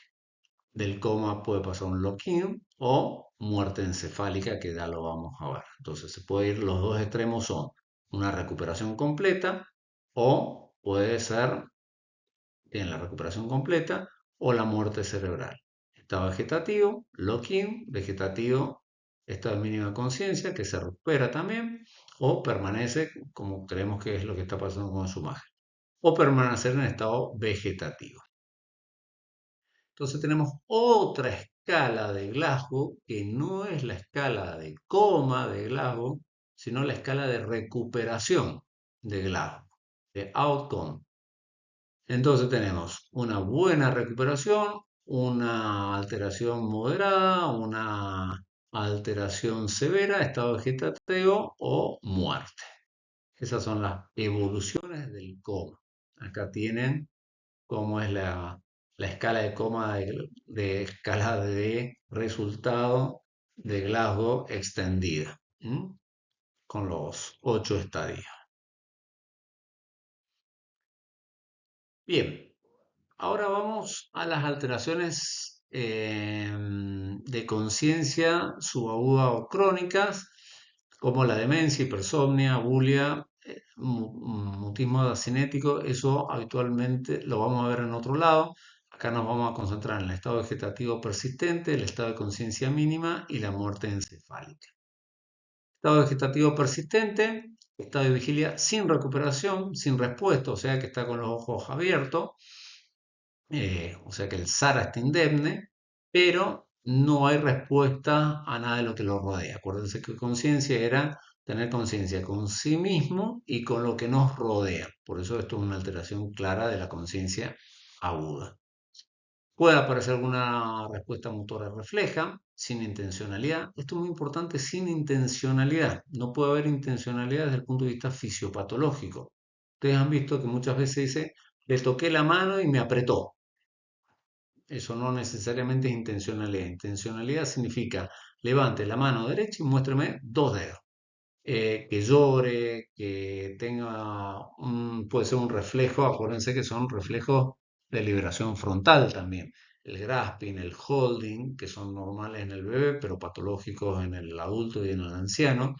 Del coma puede pasar un lock-in o muerte encefálica, que ya lo vamos a ver. Entonces se puede ir, los dos extremos son una recuperación completa o puede ser en la recuperación completa o la muerte cerebral. Estado vegetativo, lock-in, vegetativo, estado de mínima conciencia, que se recupera también, o permanece, como creemos que es lo que está pasando con su imagen, o permanecer en estado vegetativo. Entonces tenemos otra escala de Glasgow, que no es la escala de coma de Glasgow, sino la escala de recuperación de Glasgow, de outcome. Entonces tenemos una buena recuperación, una alteración moderada, una alteración severa, estado vegetativo o muerte. Esas son las evoluciones del coma. Acá tienen cómo es la escala de coma de escala de resultado de Glasgow extendida, con los 8 estadios. Bien, ahora vamos a las alteraciones de conciencia subaguda o crónicas, como la demencia, hipersomnia, bulia, mutismo cinético. Eso habitualmente lo vamos a ver en otro lado. Acá nos vamos a concentrar en el estado vegetativo persistente, el estado de conciencia mínima y la muerte encefálica. Estado vegetativo persistente, estado de vigilia sin recuperación, sin respuesta, o sea que está con los ojos abiertos, o sea que el SARA está indemne, pero no hay respuesta a nada de lo que lo rodea. Acuérdense que conciencia era tener conciencia con sí mismo y con lo que nos rodea. Por eso esto es una alteración clara de la conciencia aguda. Puede aparecer alguna respuesta motora refleja, sin intencionalidad. Esto es muy importante, sin intencionalidad. No puede haber intencionalidad desde el punto de vista fisiopatológico. Ustedes han visto que muchas veces dice, le toqué la mano y me apretó. Eso no necesariamente es intencionalidad. Intencionalidad significa levante la mano derecha y muéstrame dos dedos. Que llore, que tenga puede ser un reflejo, acuérdense que son reflejos de liberación frontal también. El grasping, el holding, que son normales en el bebé, pero patológicos en el adulto y en el anciano.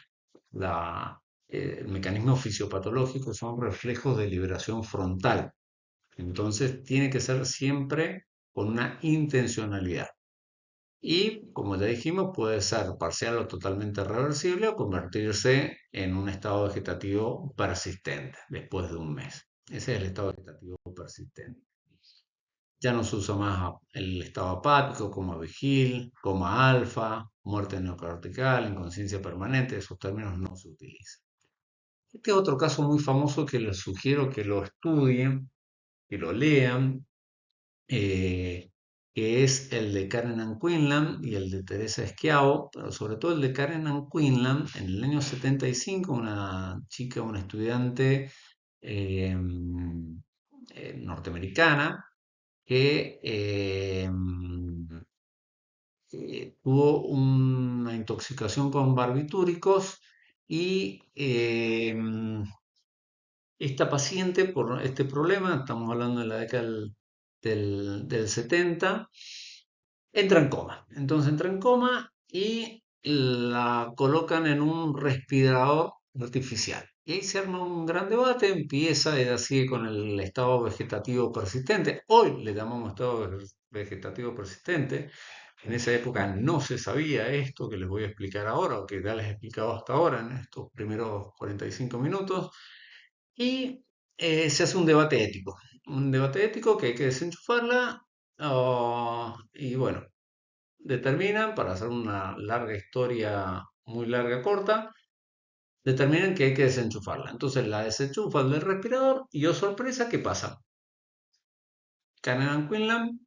El mecanismo fisiopatológico son reflejos de liberación frontal. Entonces tiene que ser siempre con una intencionalidad. Y como ya dijimos, puede ser parcial o totalmente reversible o convertirse en un estado vegetativo persistente después de un mes. Ese es el estado vegetativo persistente. Ya no se usa más el estado apático, coma vigil, coma alfa, muerte neocortical, inconsciencia permanente, esos términos no se utilizan. Este es otro caso muy famoso que les sugiero que lo estudien, que lo lean, que es el de Karen Ann Quinlan y el de Teresa Schiavo, pero sobre todo el de Karen Ann Quinlan. En el año 75, una chica, una estudiante eh, norteamericana que tuvo una intoxicación con barbitúricos y esta paciente, por este problema, estamos hablando de la década del 70, entra en coma. Entonces entra en coma y la colocan en un respirador artificial. Y ahí se arma un gran debate, empieza, ella sigue con el estado vegetativo persistente. Hoy le llamamos estado vegetativo persistente. En esa época no se sabía esto que les voy a explicar ahora, o que ya les he explicado hasta ahora en estos primeros 45 minutos. Y se hace un debate ético que hay que desenchufarla. Y bueno, determinan, para hacer una larga historia, muy larga, corta, determinan que hay que desenchufarla. Entonces la desenchufan del respirador y, oh sorpresa, ¿qué pasa? Canelan Quinlan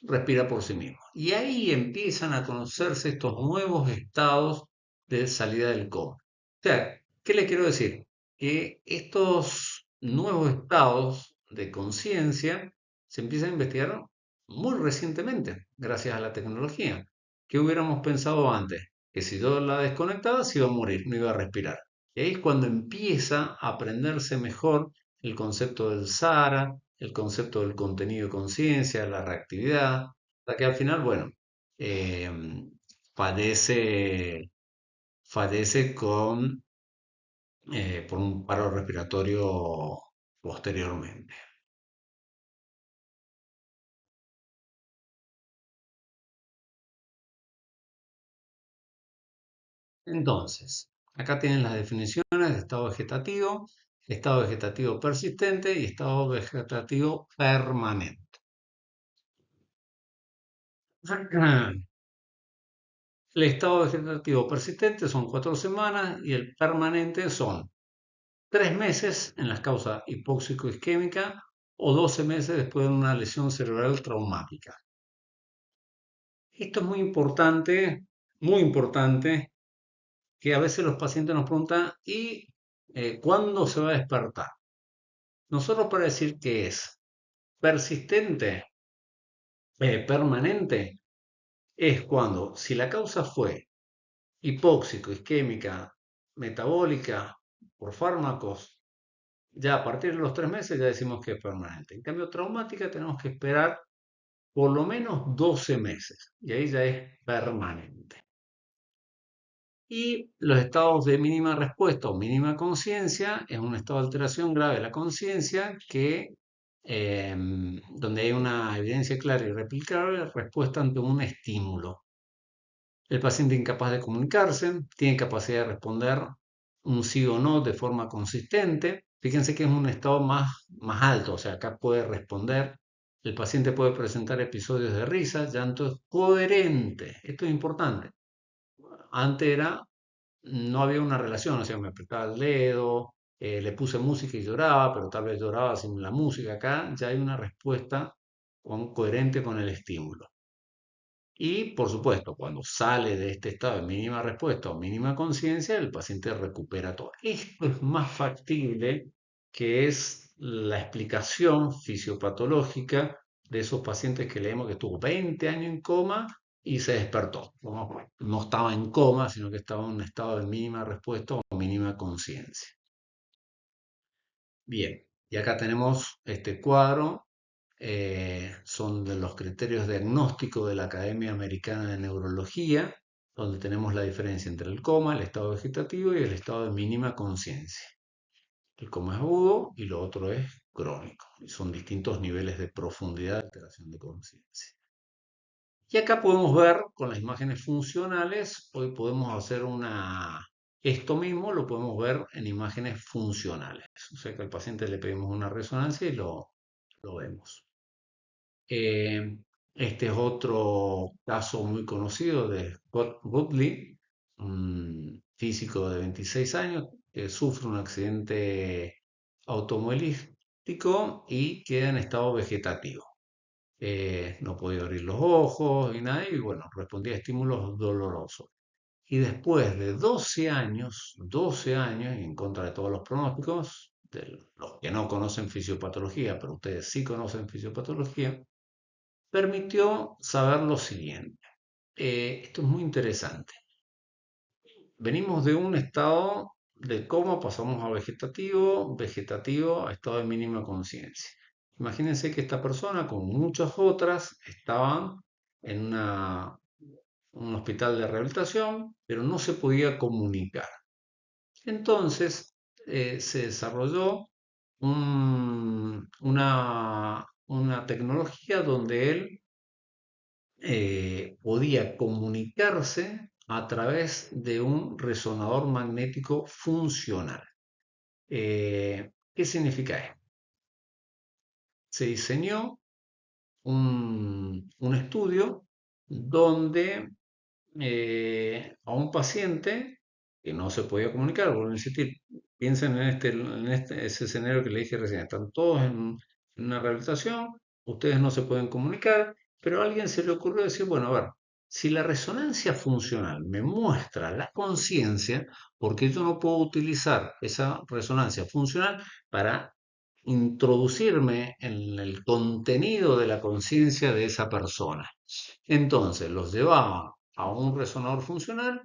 respira por sí mismo. Y ahí empiezan a conocerse estos nuevos estados de salida del coma. O sea, ¿qué les quiero decir? Que estos nuevos estados de conciencia se empiezan a investigar muy recientemente, gracias a la tecnología. ¿Qué hubiéramos pensado antes? Que si yo la desconectaba se iba a morir, no iba a respirar. Y ahí es cuando empieza a aprenderse mejor el concepto del SARA, el concepto del contenido de conciencia, la reactividad, hasta que al final, bueno, eh, fallece, fallece por un paro respiratorio posteriormente. Entonces, acá tienen las definiciones de estado vegetativo persistente y estado vegetativo permanente. El estado vegetativo persistente son 4 semanas y el permanente son 3 meses en las causas hipóxico-isquémica o 12 meses después de una lesión cerebral traumática. Esto es muy importante, que a veces los pacientes nos preguntan, ¿y cuándo se va a despertar? Nosotros para decir que es persistente, permanente, es cuando, si la causa fue hipóxico, isquémica, metabólica, por fármacos, ya a partir de los 3 meses ya decimos que es permanente. En cambio, traumática tenemos que esperar por lo menos 12 meses y ahí ya es permanente. Y los estados de mínima respuesta o mínima conciencia es un estado de alteración grave de la conciencia donde hay una evidencia clara y replicable de respuesta ante un estímulo. El paciente incapaz de comunicarse, tiene capacidad de responder un sí o no de forma consistente. Fíjense que es un estado más alto, o sea, acá puede responder. El paciente puede presentar episodios de risa, llanto coherente. Esto es importante. Antes no había una relación, o sea, me apretaba el dedo, le puse música y lloraba, pero tal vez lloraba sin la música. Acá ya hay una respuesta coherente con el estímulo. Y, por supuesto, cuando sale de este estado de mínima respuesta o mínima conciencia, el paciente recupera todo. Esto es más factible, que es la explicación fisiopatológica de esos pacientes que leemos que estuvo 20 años en coma y se despertó. No estaba en coma, sino que estaba en un estado de mínima respuesta o mínima conciencia. Bien, y acá tenemos este cuadro, son de los criterios diagnósticos de la Academia Americana de Neurología, donde tenemos la diferencia entre el coma, el estado vegetativo y el estado de mínima conciencia. El coma es agudo y lo otro es crónico, y son distintos niveles de profundidad de alteración de conciencia. Y acá podemos ver con las imágenes funcionales, hoy podemos hacer esto mismo lo podemos ver en imágenes funcionales. O sea que al paciente le pedimos una resonancia y lo vemos. Eh, este es otro caso muy conocido de Scott Gottlieb, un físico de 26 años que sufre un accidente automovilístico y queda en estado vegetativo. No podía abrir los ojos y nada, y bueno, respondía a estímulos dolorosos. Y después de 12 años, y en contra de todos los pronósticos, de los que no conocen fisiopatología, pero ustedes sí conocen fisiopatología, permitió saber lo siguiente. Esto es muy interesante. Venimos de un estado de coma, pasamos a vegetativo, vegetativo a estado de mínima conciencia. Imagínense que esta persona, como muchas otras, estaban en un hospital de rehabilitación, pero no se podía comunicar. Entonces se desarrolló una tecnología donde él podía comunicarse a través de un resonador magnético funcional. ¿Qué significa esto? Se diseñó un estudio donde a un paciente que no se podía comunicar. Vuelvo a insistir, piensen ese escenario que le dije recién, están todos en una rehabilitación, ustedes no se pueden comunicar, pero a alguien se le ocurrió decir, bueno, a ver, si la resonancia funcional me muestra la conciencia, ¿por qué yo no puedo utilizar esa resonancia funcional para introducirme en el contenido de la conciencia de esa persona? Entonces los llevaba a un resonador funcional,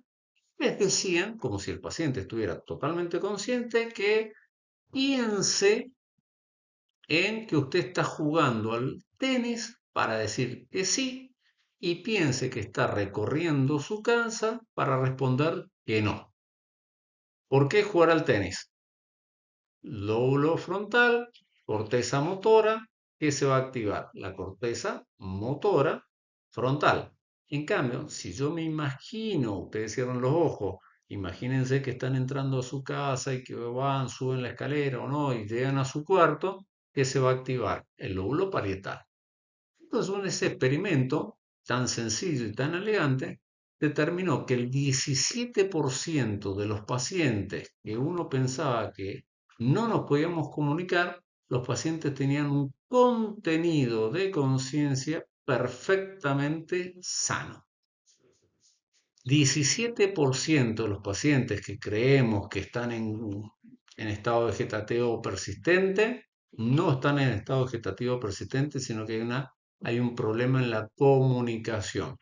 les decían, como si el paciente estuviera totalmente consciente, que piense en que usted está jugando al tenis para decir que sí y piense que está recorriendo su casa para responder que no. ¿Por qué jugar al tenis? Lóbulo frontal, corteza motora, ¿qué se va a activar? La corteza motora frontal. En cambio, si yo me imagino, ustedes cierran los ojos, imagínense que están entrando a su casa y que van, suben la escalera o no, y llegan a su cuarto, ¿qué se va a activar? El lóbulo parietal. Entonces, ese experimento tan sencillo y tan elegante determinó que el 17% de los pacientes que uno pensaba que no nos podíamos comunicar, los pacientes tenían un contenido de conciencia perfectamente sano. 17% de los pacientes que creemos que están en estado vegetativo persistente, no están en estado vegetativo persistente, sino que hay un problema en la comunicación.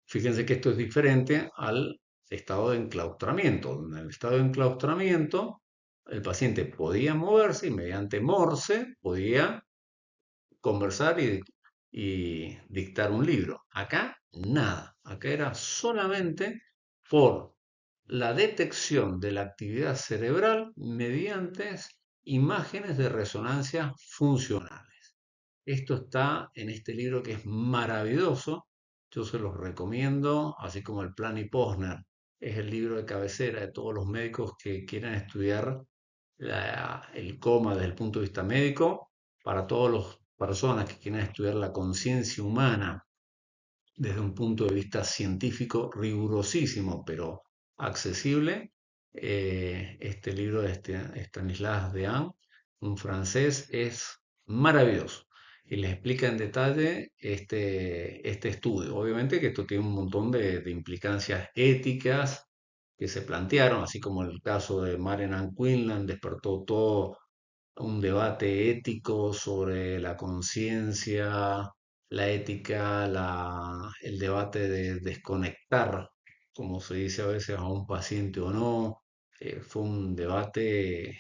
Fíjense que esto es diferente al estado de enclaustramiento. En el estado de enclaustramiento, el paciente podía moverse y mediante Morse podía conversar y dictar un libro. Acá nada, acá era solamente por la detección de la actividad cerebral mediante imágenes de resonancia funcionales. Esto está en este libro que es maravilloso, yo se los recomiendo, así como el Plan y Posner es el libro de cabecera de todos los médicos que quieran estudiar el coma desde el punto de vista médico, para todas las personas que quieran estudiar la conciencia humana desde un punto de vista científico rigurosísimo, pero accesible. Este libro de Stanislas Dehaene, un francés, es maravilloso y les explica en detalle este estudio. Obviamente que esto tiene un montón de implicancias éticas que se plantearon, así como el caso de Marianne Quinlan despertó todo un debate ético sobre la conciencia, la ética, el debate de desconectar, como se dice a veces, a un paciente o no. Fue un debate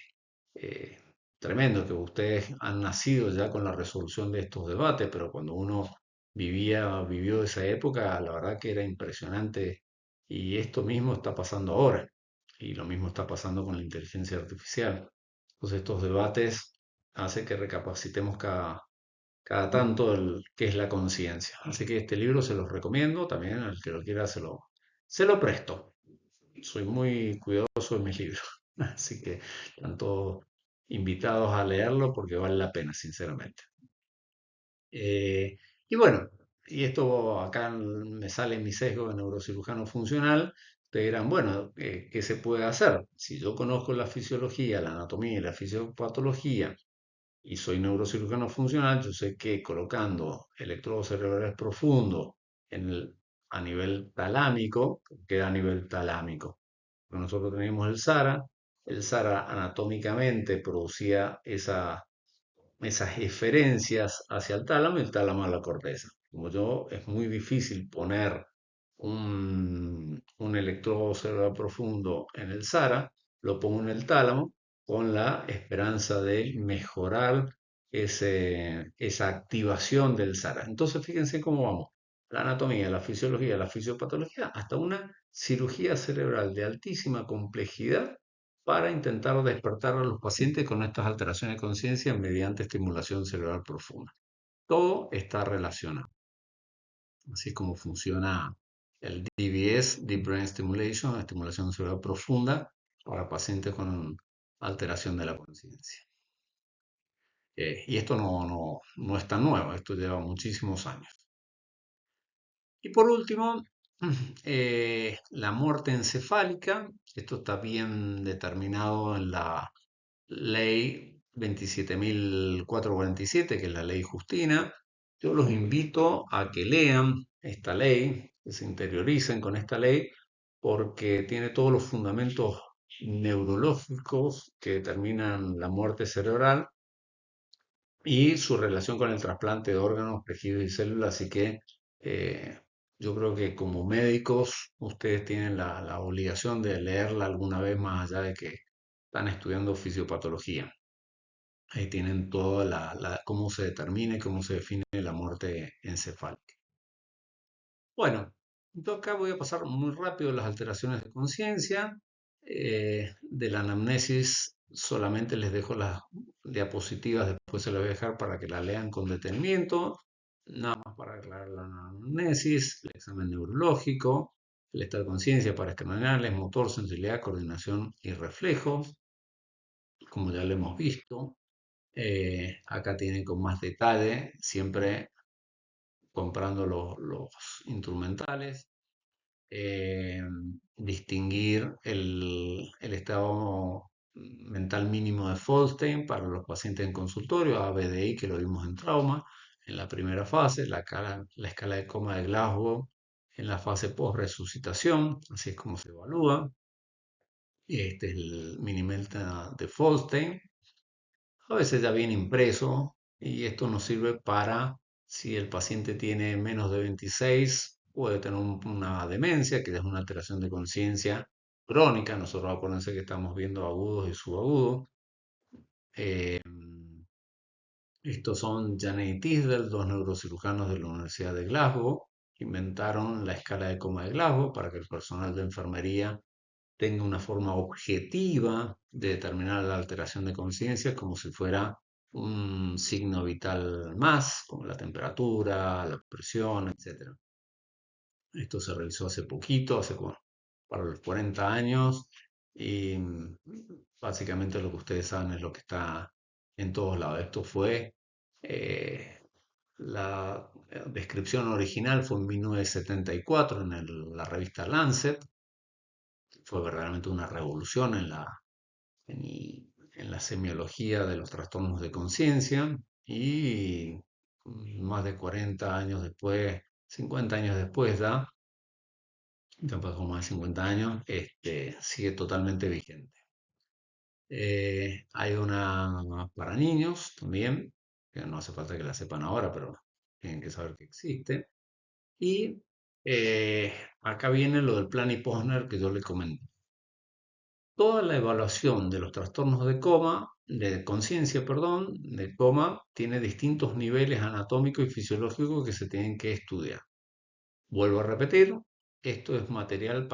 eh, tremendo, que ustedes han nacido ya con la resolución de estos debates, pero cuando uno vivió esa época, la verdad que era impresionante. Y esto mismo está pasando ahora, y lo mismo está pasando con la inteligencia artificial. Entonces estos debates hacen que recapacitemos cada tanto qué es la conciencia. Así que este libro se los recomiendo, también al que lo quiera se lo presto. Soy muy cuidadoso de mis libros, así que están todos invitados a leerlo porque vale la pena, sinceramente. Eh, y bueno, y esto acá me sale mi sesgo de neurocirujano funcional. Ustedes dirán, bueno, ¿qué se puede hacer? Si yo conozco la fisiología, la anatomía y la fisiopatología y soy neurocirujano funcional, yo sé que colocando electrodos cerebrales profundos en a nivel talámico, queda a nivel talámico. Nosotros teníamos el SARA anatómicamente producía esas eferencias hacia el tálamo a la corteza. Como yo, es muy difícil poner un electrodo cerebral profundo en el SARA, lo pongo en el tálamo con la esperanza de mejorar esa activación del SARA. Entonces, fíjense cómo vamos. La anatomía, la fisiología, la fisiopatología, hasta una cirugía cerebral de altísima complejidad para intentar despertar a los pacientes con estas alteraciones de conciencia mediante estimulación cerebral profunda. Todo está relacionado. Así es como funciona el DBS, Deep Brain Stimulation, estimulación cerebral profunda para pacientes con alteración de la conciencia. Y esto no es tan nuevo, esto lleva muchísimos años. Y por último, La muerte encefálica, esto está bien determinado en la ley 27.447, que es la ley Justina. Yo los invito a que lean esta ley, que se interioricen con esta ley, porque tiene todos los fundamentos neurológicos que determinan la muerte cerebral y su relación con el trasplante de órganos, tejidos y células. Así que eh, yo creo que como médicos ustedes tienen la obligación de leerla alguna vez, más allá de que están estudiando fisiopatología. Ahí tienen toda cómo se determina y cómo se define la muerte encefálica. Bueno, yo acá voy a pasar muy rápido las alteraciones de conciencia. De la anamnesis solamente les dejo las diapositivas, después se las voy a dejar para que la lean con detenimiento. Nada más para aclarar la anamnesis, el examen neurológico, el estado de conciencia para escanearles, motor, sensibilidad, coordinación y reflejos, como ya lo hemos visto. Acá tienen con más detalle, siempre comprando los instrumentales, eh, distinguir el estado mental mínimo de Folstein para los pacientes en consultorio, ABDI, que lo vimos en trauma, en la primera fase, la escala de coma de Glasgow en la fase post-resucitación, así es como se evalúa. Este es el Minimelta de Folstein. A veces ya viene impreso y esto nos sirve para si el paciente tiene menos de 26, puede tener una demencia, que es una alteración de conciencia crónica. Nosotros acuérdense que estamos viendo agudos y subagudos. Eh, Estos son Janet y Tisdale, dos neurocirujanos de la Universidad de Glasgow. Inventaron la escala de coma de Glasgow para que el personal de enfermería tenga una forma objetiva de determinar la alteración de conciencia como si fuera un signo vital más, como la temperatura, la presión, etc. Esto se realizó hace poquito, para los 40 años, y básicamente lo que ustedes saben es lo que está en todos lados. Esto fue, la descripción original fue en 1974 en la revista Lancet. Fue verdaderamente una revolución en la semiología de los trastornos de conciencia y más de 40 años después, 50 años después ya pasó más de 50 años, sigue totalmente vigente. Hay una para niños también, que no hace falta que la sepan ahora, pero tienen que saber que existe. Y acá viene lo del plan y Posner que yo le comenté. Toda la evaluación de los trastornos de conciencia, perdón, de coma, tiene distintos niveles anatómicos y fisiológicos que se tienen que estudiar. Vuelvo a repetir, esto es material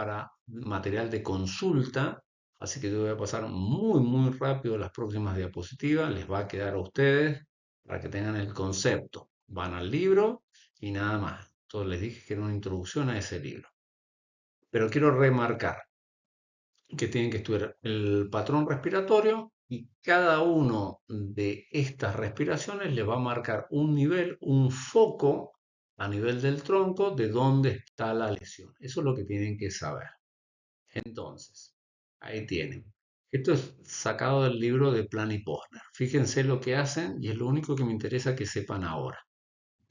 de consulta, así que yo voy a pasar muy rápido las próximas diapositivas, les va a quedar a ustedes para que tengan el concepto. Van al libro y nada más. Entonces les dije que era una introducción a ese libro. Pero quiero remarcar que tienen que estudiar el patrón respiratorio y cada uno de estas respiraciones le va a marcar un nivel, un foco a nivel del tronco de dónde está la lesión. Eso es lo que tienen que saber. Entonces, ahí tienen. Esto es sacado del libro de Plan y Posner. Fíjense lo que hacen y es lo único que me interesa que sepan ahora.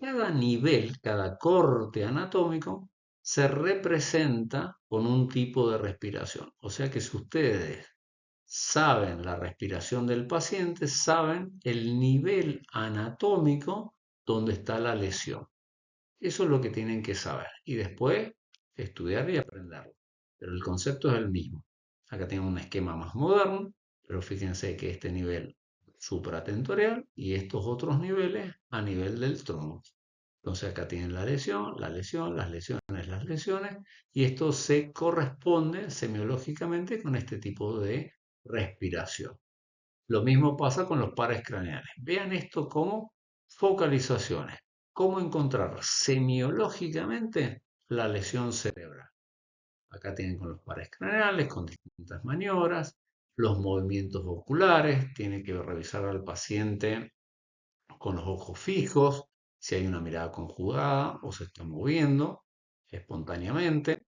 Cada nivel, cada corte anatómico se representa con un tipo de respiración. O sea que si ustedes saben la respiración del paciente, saben el nivel anatómico donde está la lesión. Eso es lo que tienen que saber. Y después estudiar y aprenderlo. Pero el concepto es el mismo. Acá tienen un esquema más moderno, pero fíjense que este nivel supratentorial y estos otros niveles a nivel del tronco. Entonces acá tienen la lesión, la lesión, las lesiones, y esto se corresponde semiológicamente con este tipo de respiración. Lo mismo pasa con los pares craneales. Vean esto como focalizaciones. Cómo encontrar semiológicamente la lesión cerebral. Acá tienen con los pares craneales, con distintas maniobras, los movimientos oculares, tiene que revisar al paciente con los ojos fijos, si hay una mirada conjugada o se está moviendo. espontáneamente.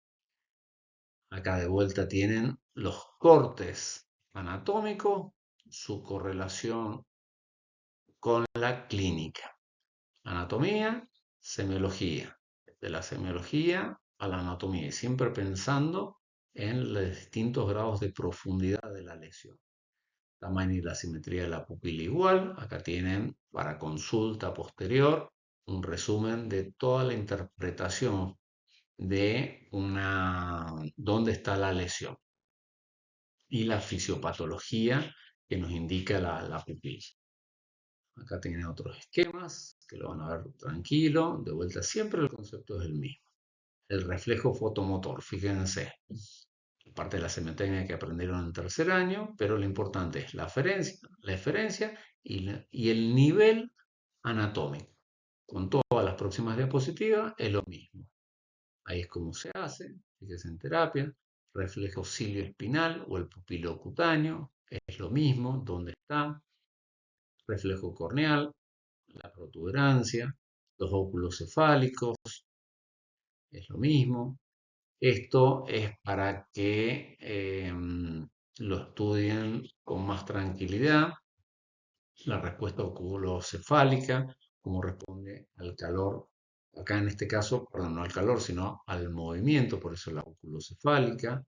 Acá de vuelta tienen los cortes anatómicos, su correlación con la clínica. Anatomía, semiología. De la semiología a la anatomía, y siempre pensando en los distintos grados de profundidad de la lesión. Tamaño y la simetría de la pupila igual. Acá tienen para consulta posterior un resumen de toda la interpretación de dónde está la lesión y la fisiopatología que nos indica la pupila. Acá tienen otros esquemas que lo van a ver tranquilo. De vuelta, siempre el concepto es el mismo. El reflejo fotomotor, fíjense, parte de la semetécnica que aprendieron en tercer año, pero lo importante es la eferencia y el nivel anatómico. Con todas las próximas diapositivas es lo mismo. Ahí es como se hace, fíjense en terapia, reflejo cilioespinal o el pupilo cutáneo, es lo mismo, dónde está, reflejo corneal, la protuberancia, los óculos cefálicos, es lo mismo. Esto es para que lo estudien con más tranquilidad. La respuesta oculocefálica, cómo responde al calor. Acá en este caso, perdón, no al calor, sino al movimiento, por eso la oculocefálica.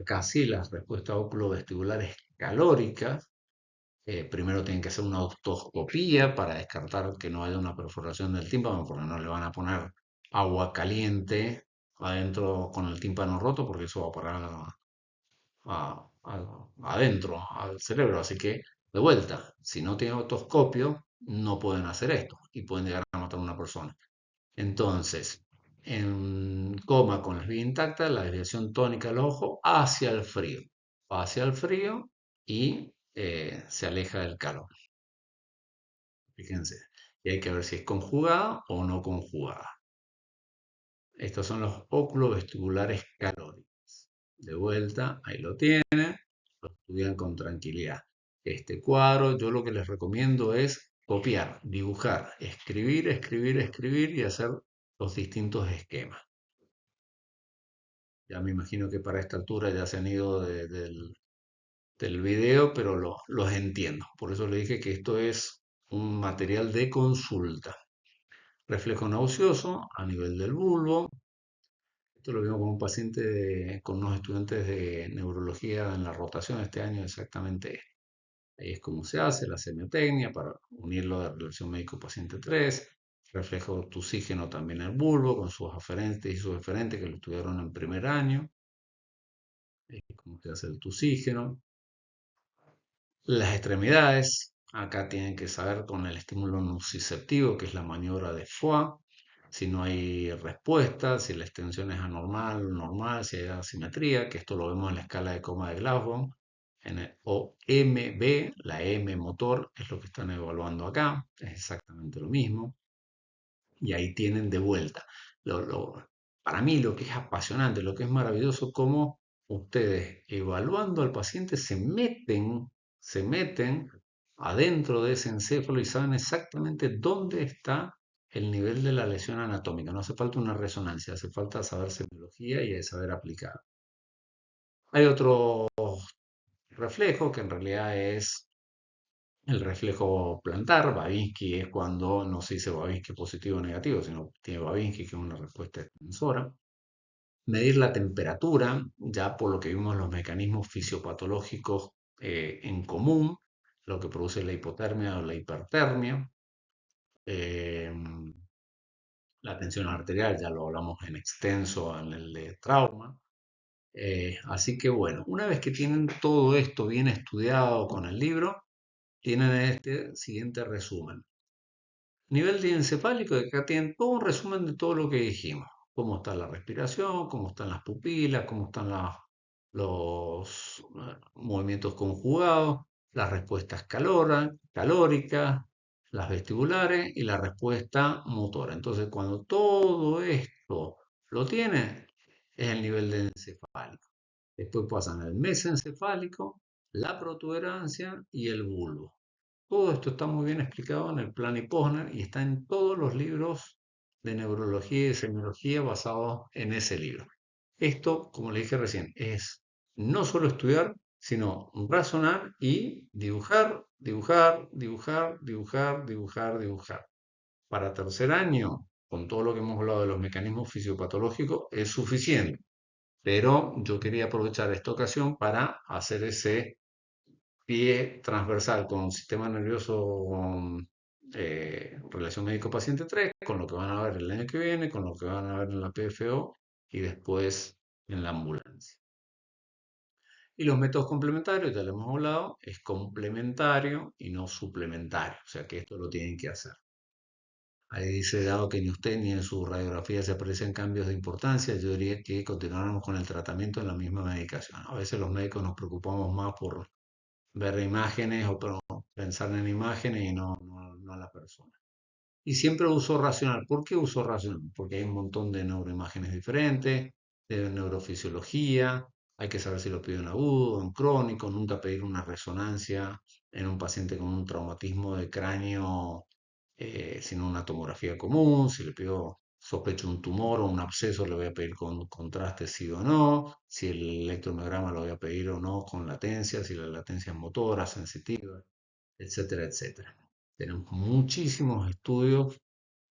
Acá sí, las respuestas oculovestibulares calóricas. Primero tienen que hacer una otoscopía para descartar que no haya una perforación del tímpano, porque no le van a poner agua caliente adentro con el tímpano roto, porque eso va a parar adentro, al cerebro. Así que, de vuelta, si no tienen otoscopio, no pueden hacer esto y pueden llegar a matar a una persona. Entonces, en coma con las vías intactas, la desviación tónica del ojo hacia el frío. Va hacia el frío y se aleja del calor. Fíjense. Y hay que ver si es conjugada o no conjugada. Estos son los óculos vestibulares calóricos. De vuelta, ahí lo tienen. Lo estudian con tranquilidad. Este cuadro, yo lo que les recomiendo es copiar, dibujar, escribir, escribir, escribir y hacer los distintos esquemas. Ya me imagino que para esta altura ya se han ido del video, pero los entiendo. Por eso le dije que esto es un material de consulta. Reflejo nauseoso a nivel del bulbo. Esto lo vimos con un paciente, con unos estudiantes de neurología en la rotación este año, exactamente. Ahí es como se hace la semiotecnia para unirlo de relación médico-paciente 3. Reflejo tusígeno también en el bulbo con sus aferentes y sus eferentes que lo estudiaron en primer año. Ahí es como se hace el tusígeno. Las extremidades, acá tienen que saber con el estímulo nociceptivo, que es la maniobra de Foix, si no hay respuesta, si la extensión es anormal, normal, si hay asimetría, que esto lo vemos en la escala de coma de Glasgow, en el OMB, la M motor, es lo que están evaluando acá, es exactamente lo mismo, y ahí tienen de vuelta. Para mí lo que es apasionante, lo que es maravilloso, cómo ustedes evaluando al paciente se meten adentro de ese encéfalo y saben exactamente dónde está el nivel de la lesión anatómica. No hace falta una resonancia, hace falta saber semiología y saber aplicar. Hay otro reflejo que en realidad es el reflejo plantar. Babinski es cuando no se dice Babinski positivo o negativo, sino tiene Babinski, que es una respuesta extensora. Medir la temperatura, ya por lo que vimos los mecanismos fisiopatológicos en común, lo que produce la hipotermia o la hipertermia. Eh, la tensión arterial, ya lo hablamos en extenso en el de trauma. Así que bueno, una vez que tienen todo esto bien estudiado con el libro, tienen este siguiente resumen. Nivel diencefálico, de acá tienen todo un resumen de todo lo que dijimos. Cómo está la respiración, cómo están las pupilas, cómo están los movimientos conjugados, las respuestas calóricas, las vestibulares y la respuesta motora. Entonces, cuando todo esto lo tiene, es el nivel de encefálico. Después pasan el mesencefálico, la protuberancia y el bulbo. Todo esto está muy bien explicado en el plan Posner y está en todos los libros de neurología y de semiología basados en ese libro. Esto, como le dije recién, es no solo estudiar, sino razonar y dibujar, dibujar, dibujar, dibujar, dibujar, dibujar. Para tercer año, con todo lo que hemos hablado de los mecanismos fisiopatológicos, es suficiente. Pero yo quería aprovechar esta ocasión para hacer ese pie transversal con sistema nervioso, relación médico-paciente 3, con lo que van a ver el año que viene, con lo que van a ver en la PFO y después en la ambulancia. Y los métodos complementarios, ya lo hemos hablado, es complementario y no suplementario, o sea que esto lo tienen que hacer. Ahí dice, dado que ni usted ni en su radiografía se aparecen cambios de importancia, yo diría que continuáramos con el tratamiento en la misma medicación. A veces los médicos nos preocupamos más por ver imágenes o pensar en imágenes y no a la persona. Y siempre uso racional. ¿Por qué uso racional? Porque hay un montón de neuroimágenes diferentes, de neurofisiología. Hay que saber si lo pido en agudo, en crónico. Nunca pedir una resonancia en un paciente con un traumatismo de cráneo, sino una tomografía común. Si le pido sospecho un tumor o un absceso, le voy a pedir con contraste sí o no. Si el electromiograma lo voy a pedir o no con latencia, si la latencia es motora, sensitiva, etcétera, etcétera. Tenemos muchísimos estudios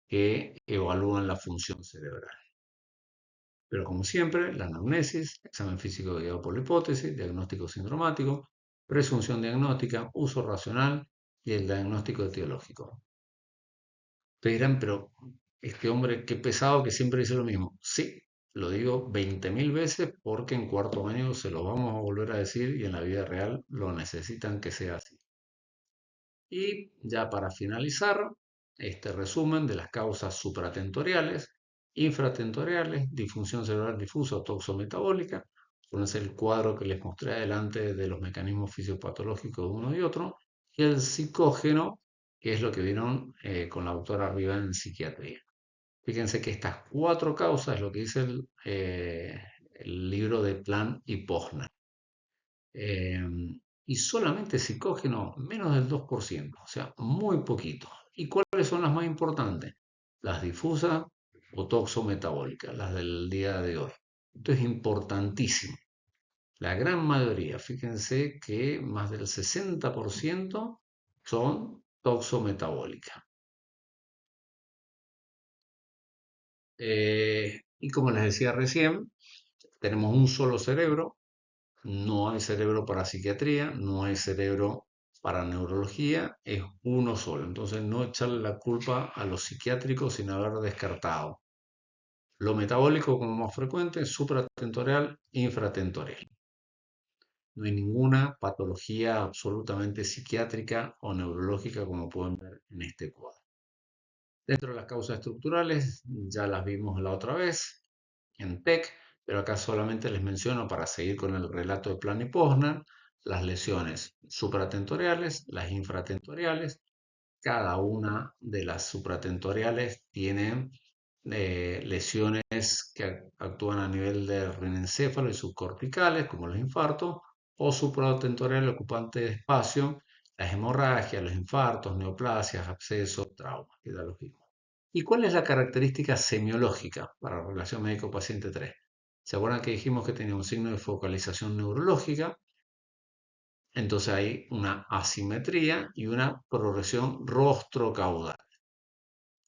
que evalúan la función cerebral. Pero como siempre, la anamnesis, examen físico guiado por la hipótesis, diagnóstico sindromático, presunción diagnóstica, uso racional y el diagnóstico etiológico. Ustedes dirán, pero este hombre, qué pesado que siempre dice lo mismo. Sí, lo digo 20.000 veces porque en cuarto año se lo vamos a volver a decir y en la vida real lo necesitan que sea así. Y ya para finalizar, este resumen de las causas supratentoriales, infratentoriales, disfunción cerebral difusa o toxometabólica. Es el cuadro que les mostré adelante de los mecanismos fisiopatológicos de uno y otro. Y el psicógeno, que es lo que vieron con la doctora arriba en psiquiatría. Fíjense que estas cuatro causas es lo que dice el libro de Plan y Posner. Eh, y solamente psicógeno, menos del 2%, o sea, muy poquito. ¿Y cuáles son las más importantes? Las difusas o toxometabólicas, las del día de hoy. Esto es importantísimo. La gran mayoría, fíjense que más del 60% son toxometabólicas. Y como les decía recién, tenemos un solo cerebro. No hay cerebro para psiquiatría, no hay cerebro para neurología, es uno solo. Entonces no echarle la culpa a los psiquiátricos sin haber descartado. Lo metabólico como más frecuente, supratentorial, infratentorial. No hay ninguna patología absolutamente psiquiátrica o neurológica como pueden ver en este cuadro. Dentro de las causas estructurales, ya las vimos la otra vez en TEC, pero acá solamente les menciono para seguir con el relato de Plan y Posner, las lesiones supratentoriales, las infratentoriales. Cada una de las supratentoriales tiene lesiones que actúan a nivel del rinencéfalo y subcorticales, como los infartos, o supratentoriales ocupantes de espacio, las hemorragias, los infartos, neoplasias, abscesos, traumas, que ya los vimos. ¿Y cuál es la característica semiológica para la relación médico-paciente 3? ¿Se acuerdan que dijimos que tenía un signo de focalización neurológica? Entonces hay una asimetría y una progresión rostro-caudal.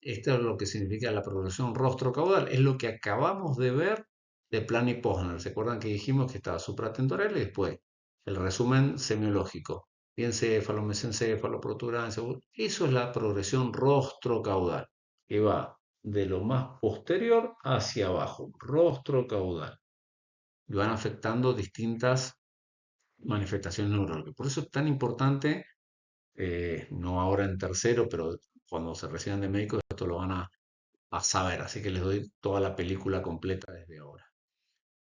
Esto es lo que significa la progresión rostro-caudal. Es lo que acabamos de ver de Plan y Posner. ¿Se acuerdan que dijimos que estaba supratentorial y después el resumen semiológico? Encéfalo, mesencéfalo, protuberancia. Eso es la progresión rostro-caudal, que va de lo más posterior hacia abajo, rostro-caudal. Y van afectando distintas manifestaciones neurológicas. Por eso es tan importante, no ahora en tercero, pero cuando se reciban de médicos, esto lo van a saber, así que les doy toda la película completa desde ahora.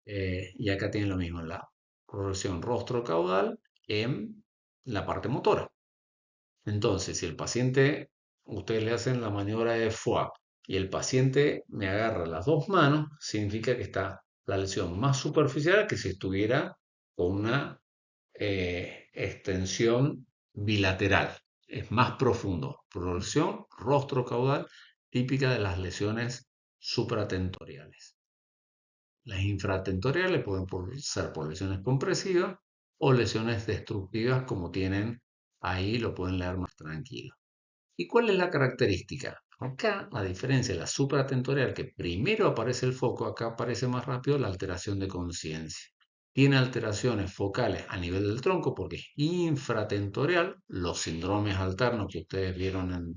Y acá tienen lo mismo, la progresión rostro-caudal en la parte motora. Entonces, si el paciente, ustedes le hacen la maniobra de FOAP y el paciente me agarra las dos manos, significa que está la lesión más superficial que si estuviera con una extensión bilateral. Es más profundo. Progresión rostro-caudal típica de las lesiones supratentoriales. Las infratentoriales pueden ser por lesiones compresivas o lesiones destructivas, como tienen ahí, lo pueden leer más tranquilo. ¿Y cuál es la característica? Acá, a diferencia de la supratentorial, que primero aparece el foco, acá aparece más rápido la alteración de conciencia. Tiene alteraciones focales a nivel del tronco porque es infratentorial, los síndromes alternos que ustedes vieron en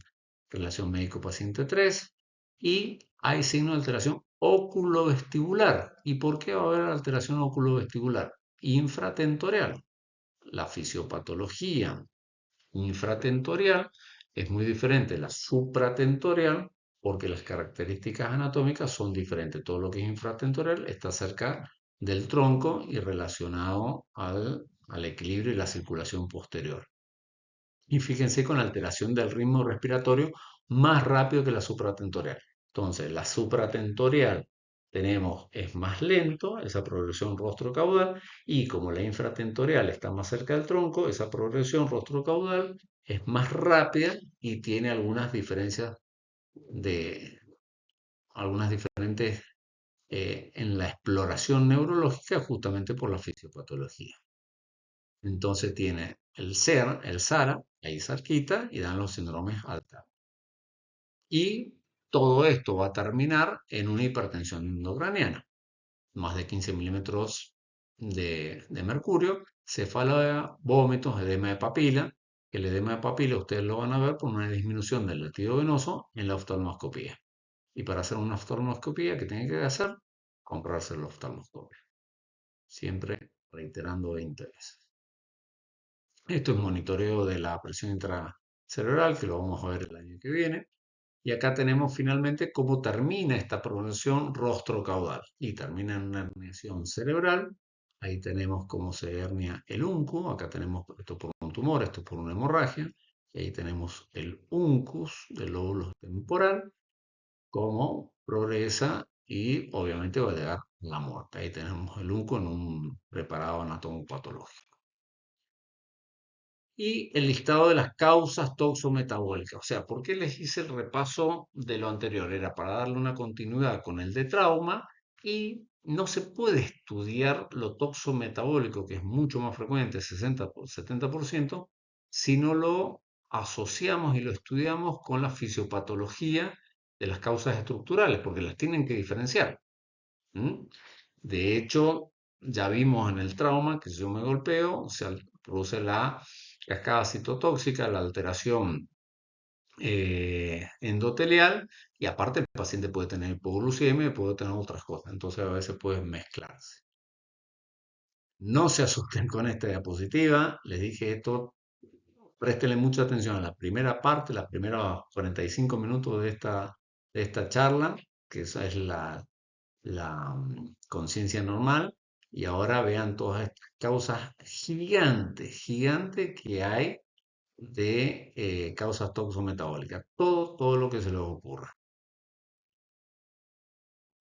relación médico-paciente 3, y hay signo de alteración oculovestibular. ¿Y por qué va a haber alteración oculovestibular? Infratentorial. La fisiopatología infratentorial es muy diferente de la supratentorial porque las características anatómicas son diferentes. Todo lo que es infratentorial está cerca del tronco y relacionado al equilibrio y la circulación posterior. Y fíjense con la alteración del ritmo respiratorio más rápido que la supratentorial. Entonces, la supratentorial es más lento, esa progresión rostro-caudal, y como la infratentorial está más cerca del tronco, esa progresión rostro-caudal es más rápida y tiene algunas diferencias de algunas diferentes en la exploración neurológica justamente por la fisiopatología. Entonces tiene el SARA, ahí cerquita, y dan los síndromes alta. Y todo esto va a terminar en una hipertensión endocraniana. Más de 15 milímetros de mercurio, cefalea, vómitos, edema de papila. El edema de papila ustedes lo van a ver por una disminución del latido venoso en la oftalmoscopía. Y para hacer una oftalmoscopía, ¿qué tiene que hacer? Comprarse el oftalmoscopio. Siempre reiterando 20 veces. Esto es monitoreo de la presión intracerebral, que lo vamos a ver el año que viene. Y acá tenemos finalmente cómo termina esta progresión rostro-caudal. Y termina en una herniación cerebral. Ahí tenemos cómo se hernia el unco. Acá tenemos esto por un tumor, esto por una hemorragia. Y ahí tenemos el uncus del lóbulo temporal, cómo progresa y obviamente va a llegar a la muerte. Ahí tenemos el unco en un preparado anatomopatológico. Y el listado de las causas toxometabólicas. O sea, ¿por qué les hice el repaso de lo anterior? Era para darle una continuidad con el de trauma y no se puede estudiar lo toxometabólico, que es mucho más frecuente, 60 por 70%, si no lo asociamos y lo estudiamos con la fisiopatología de las causas estructurales, porque las tienen que diferenciar. De hecho, ya vimos en el trauma que si yo me golpeo, se produce la cascada citotóxica, la alteración endotelial, y aparte el paciente puede tener hipoglucemia y puede tener otras cosas. Entonces a veces pueden mezclarse. No se asusten con esta diapositiva. Les dije esto, préstenle mucha atención a la primera parte, los primeros 45 minutos de esta charla, que esa es la conciencia normal, y ahora vean todas estas causas gigantes que hay de causas toxometabólicas, todo lo que se les ocurra.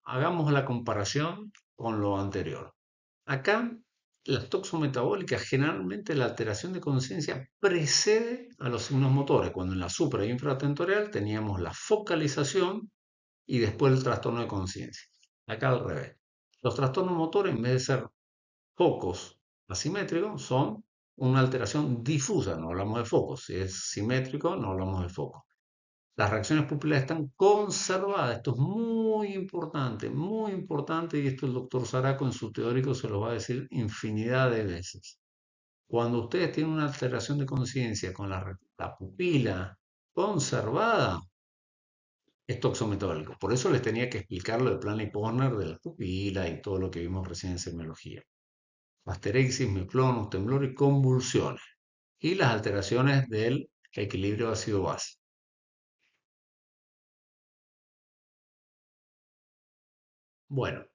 Hagamos la comparación con lo anterior. Acá, las toxometabólicas, generalmente la alteración de conciencia precede a los signos motores, cuando en la supra e infratentorial teníamos la focalización y después el trastorno de conciencia. Acá al revés. Los trastornos motores, en vez de ser focos asimétricos, son una alteración difusa, no hablamos de focos. Si es simétrico, no hablamos de foco. Las reacciones pupilares están conservadas. Esto es muy importante, y esto el doctor Saraco en su teórico se lo va a decir infinidad de veces. Cuando ustedes tienen una alteración de conciencia con la pupila conservada, es toxometabólico. Por eso les tenía que explicar lo del plan Lipovner de la pupila y todo lo que vimos recién en semiología. Asterexis, miclonus, temblor y convulsiones. Y las alteraciones del equilibrio ácido-base. Bueno,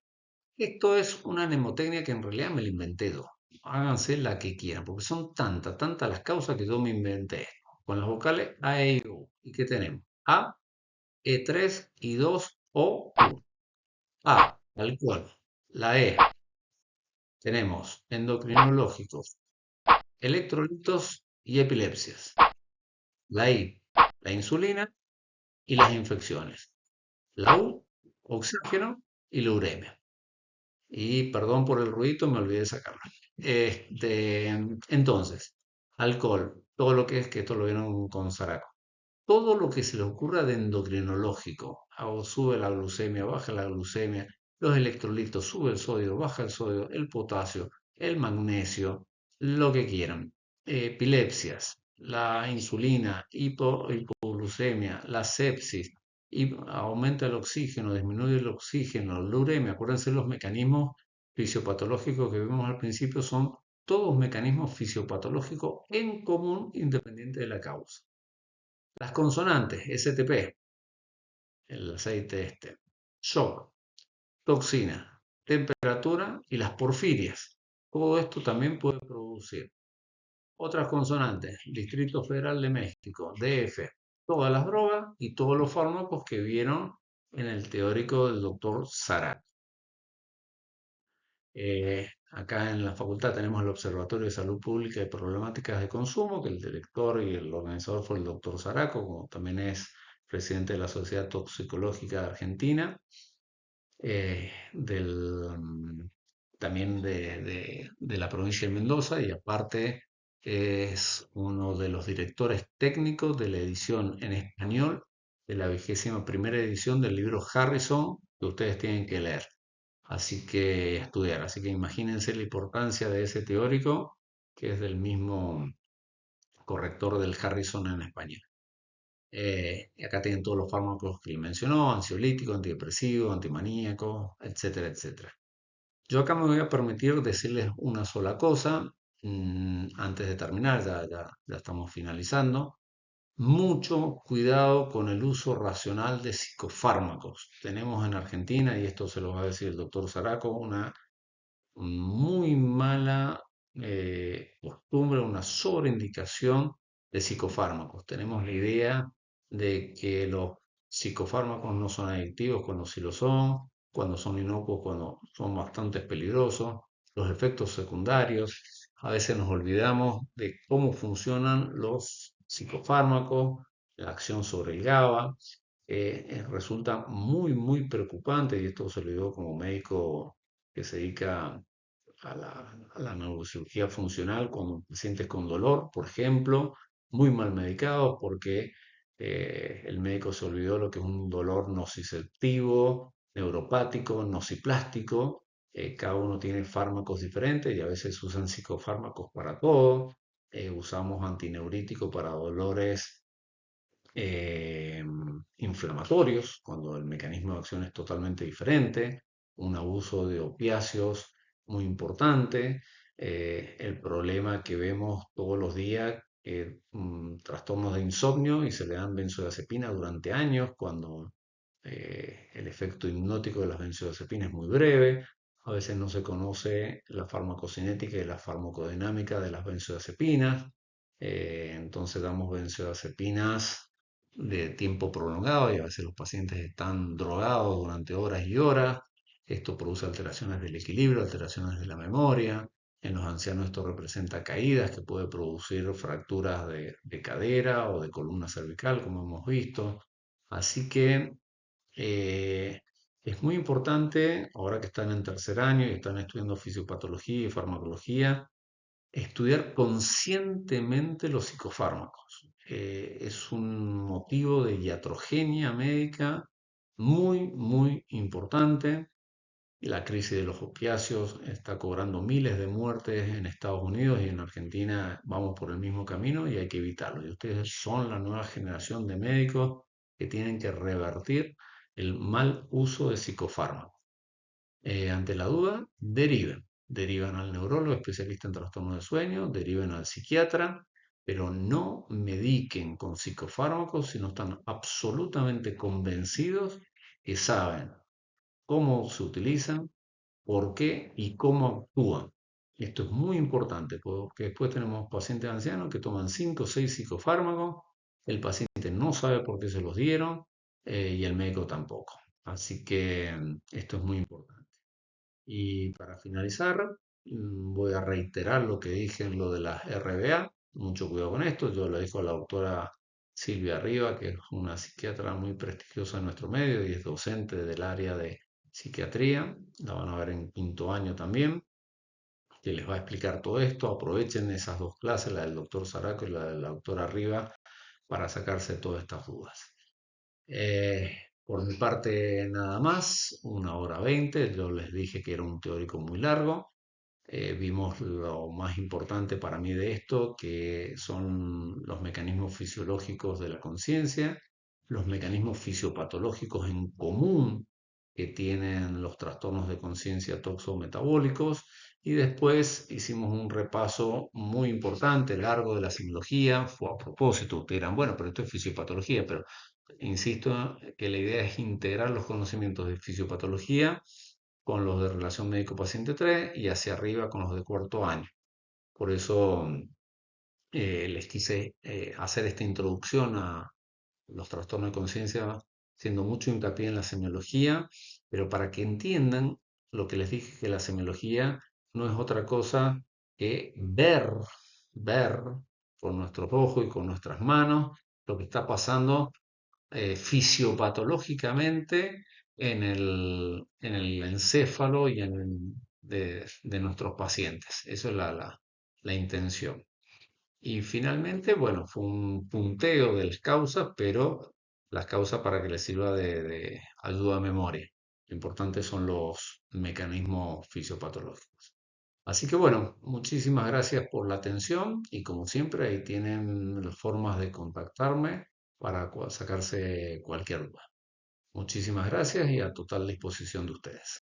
esto es una mnemotecnia que en realidad me la inventé yo. Háganse la que quieran, porque son tantas las causas que yo me inventé esto. Con las vocales A, E, I, U. ¿Y qué tenemos? A, E3 y 2, O, U. A, tal cual. La E, tenemos endocrinológicos, electrolitos y epilepsias. La I, la insulina y las infecciones. La U, oxígeno y la uremia. Y perdón por el ruido, me olvidé de sacarlo. Entonces, alcohol, todo lo que es, que esto lo vieron con Saraco, todo lo que se le ocurra de endocrinológico, sube la glucemia, baja la glucemia, los electrolitos, sube el sodio, baja el sodio, el potasio, el magnesio, lo que quieran. Epilepsias, la insulina, hipoglucemia, la sepsis, y aumenta el oxígeno, disminuye el oxígeno, la uremia. Acuérdense, los mecanismos fisiopatológicos que vimos al principio son todos mecanismos fisiopatológicos en común, independiente de la causa. Las consonantes, STP, el aceite este, shock, toxina, temperatura y las porfirias. Todo esto también puede producir. Otras consonantes, Distrito Federal de México, DF, todas las drogas y todos los fármacos que vieron en el teórico del doctor Sarat. Acá en la facultad tenemos el Observatorio de Salud Pública y Problemáticas de Consumo, que el director y el organizador fue el doctor Saraco, como también es presidente de la Sociedad Toxicológica Argentina, también de la provincia de Mendoza, y aparte es uno de los directores técnicos de la edición en español de la 21ª edición del libro Harrison, que ustedes tienen que leer. Así que estudiar. Así que imagínense la importancia de ese teórico, que es del mismo corrector del Harrison en español. Y acá tienen todos los fármacos que él mencionó: ansiolítico, antidepresivo, antimaníaco, etcétera, etcétera. Yo acá me voy a permitir decirles una sola cosa, antes de terminar, ya estamos finalizando. Mucho cuidado con el uso racional de psicofármacos. Tenemos en Argentina, y esto se lo va a decir el doctor Saraco, una muy mala costumbre, una sobreindicación de psicofármacos. Tenemos la idea de que los psicofármacos no son adictivos cuando sí lo son, cuando son inocuos, cuando son bastante peligrosos, los efectos secundarios. A veces nos olvidamos de cómo funcionan los psicofármacos, la acción sobre el GABA. Resulta muy, muy preocupante, y esto se lo digo como médico que se dedica a la neurocirugía funcional, con pacientes con dolor, por ejemplo, muy mal medicados porque el médico se olvidó lo que es un dolor nociceptivo, neuropático, nociplástico. Cada uno tiene fármacos diferentes y a veces usan psicofármacos para todo. Usamos antineuríticos para dolores eh, inflamatorios, cuando el mecanismo de acción es totalmente diferente, un abuso de opiáceos muy importante, el problema que vemos todos los días, trastornos de insomnio, y se le dan benzodiazepina durante años cuando el efecto hipnótico de las benzodiazepinas es muy breve. A veces no se conoce la farmacocinética y la farmacodinámica de las benzodiazepinas. Entonces damos benzodiazepinas de tiempo prolongado, y a veces los pacientes están drogados durante horas y horas. Esto produce alteraciones del equilibrio, alteraciones de la memoria. En los ancianos esto representa caídas que puede producir fracturas de cadera o de columna cervical, como hemos visto. Así que eh, es muy importante, ahora que están en tercer año y están estudiando fisiopatología y farmacología, estudiar conscientemente los psicofármacos. Es un motivo de iatrogenia médica muy, muy importante. La crisis de los opiáceos está cobrando miles de muertes en Estados Unidos, y en Argentina vamos por el mismo camino y hay que evitarlo. Y ustedes son la nueva generación de médicos que tienen que revertir el mal uso de psicofármacos. Ante la duda, deriven. Derivan al neurólogo especialista en trastornos de sueño, deriven al psiquiatra, pero no mediquen con psicofármacos si no están absolutamente convencidos que saben cómo se utilizan, por qué y cómo actúan. Esto es muy importante porque después tenemos pacientes ancianos que toman 5 o 6 psicofármacos, el paciente no sabe por qué se los dieron, y el médico tampoco. Así que esto es muy importante. Y para finalizar, voy a reiterar lo que dije en lo de las RBA. Mucho cuidado con esto. Yo le dijo a la doctora Silvia Riva, que es una psiquiatra muy prestigiosa en nuestro medio y es docente del área de psiquiatría. La van a ver en quinto año también, que les va a explicar todo esto. Aprovechen esas dos clases, la del doctor Zaraco y la de la doctora Riva, para sacarse todas estas dudas. Eh, por mi parte, nada más, 1 hora 20. Yo les dije que era un teórico muy largo. Vimos lo más importante para mí de esto, que son los mecanismos fisiológicos de la conciencia, los mecanismos fisiopatológicos en común que tienen los trastornos de conciencia toxometabólicos, y después hicimos un repaso muy importante, largo, de la semiología. Fue a propósito, ustedes dirán, bueno, pero esto es fisiopatología, pero insisto que la idea es integrar los conocimientos de fisiopatología con los de relación médico-paciente 3 y hacia arriba con los de cuarto año. Por eso les quise hacer esta introducción a los trastornos de conciencia, haciendo mucho hincapié en la semiología, pero para que entiendan lo que les dije, que la semiología no es otra cosa que ver con nuestros ojos y con nuestras manos lo que está pasando fisiopatológicamente en el encéfalo y de nuestros pacientes. Eso es la intención. Y finalmente, bueno, fue un punteo de las causas, pero las causas para que les sirva de ayuda a memoria. Lo importante son los mecanismos fisiopatológicos. Así que bueno, muchísimas gracias por la atención y como siempre ahí tienen las formas de contactarme para sacarse cualquier duda. Muchísimas gracias y a total disposición de ustedes.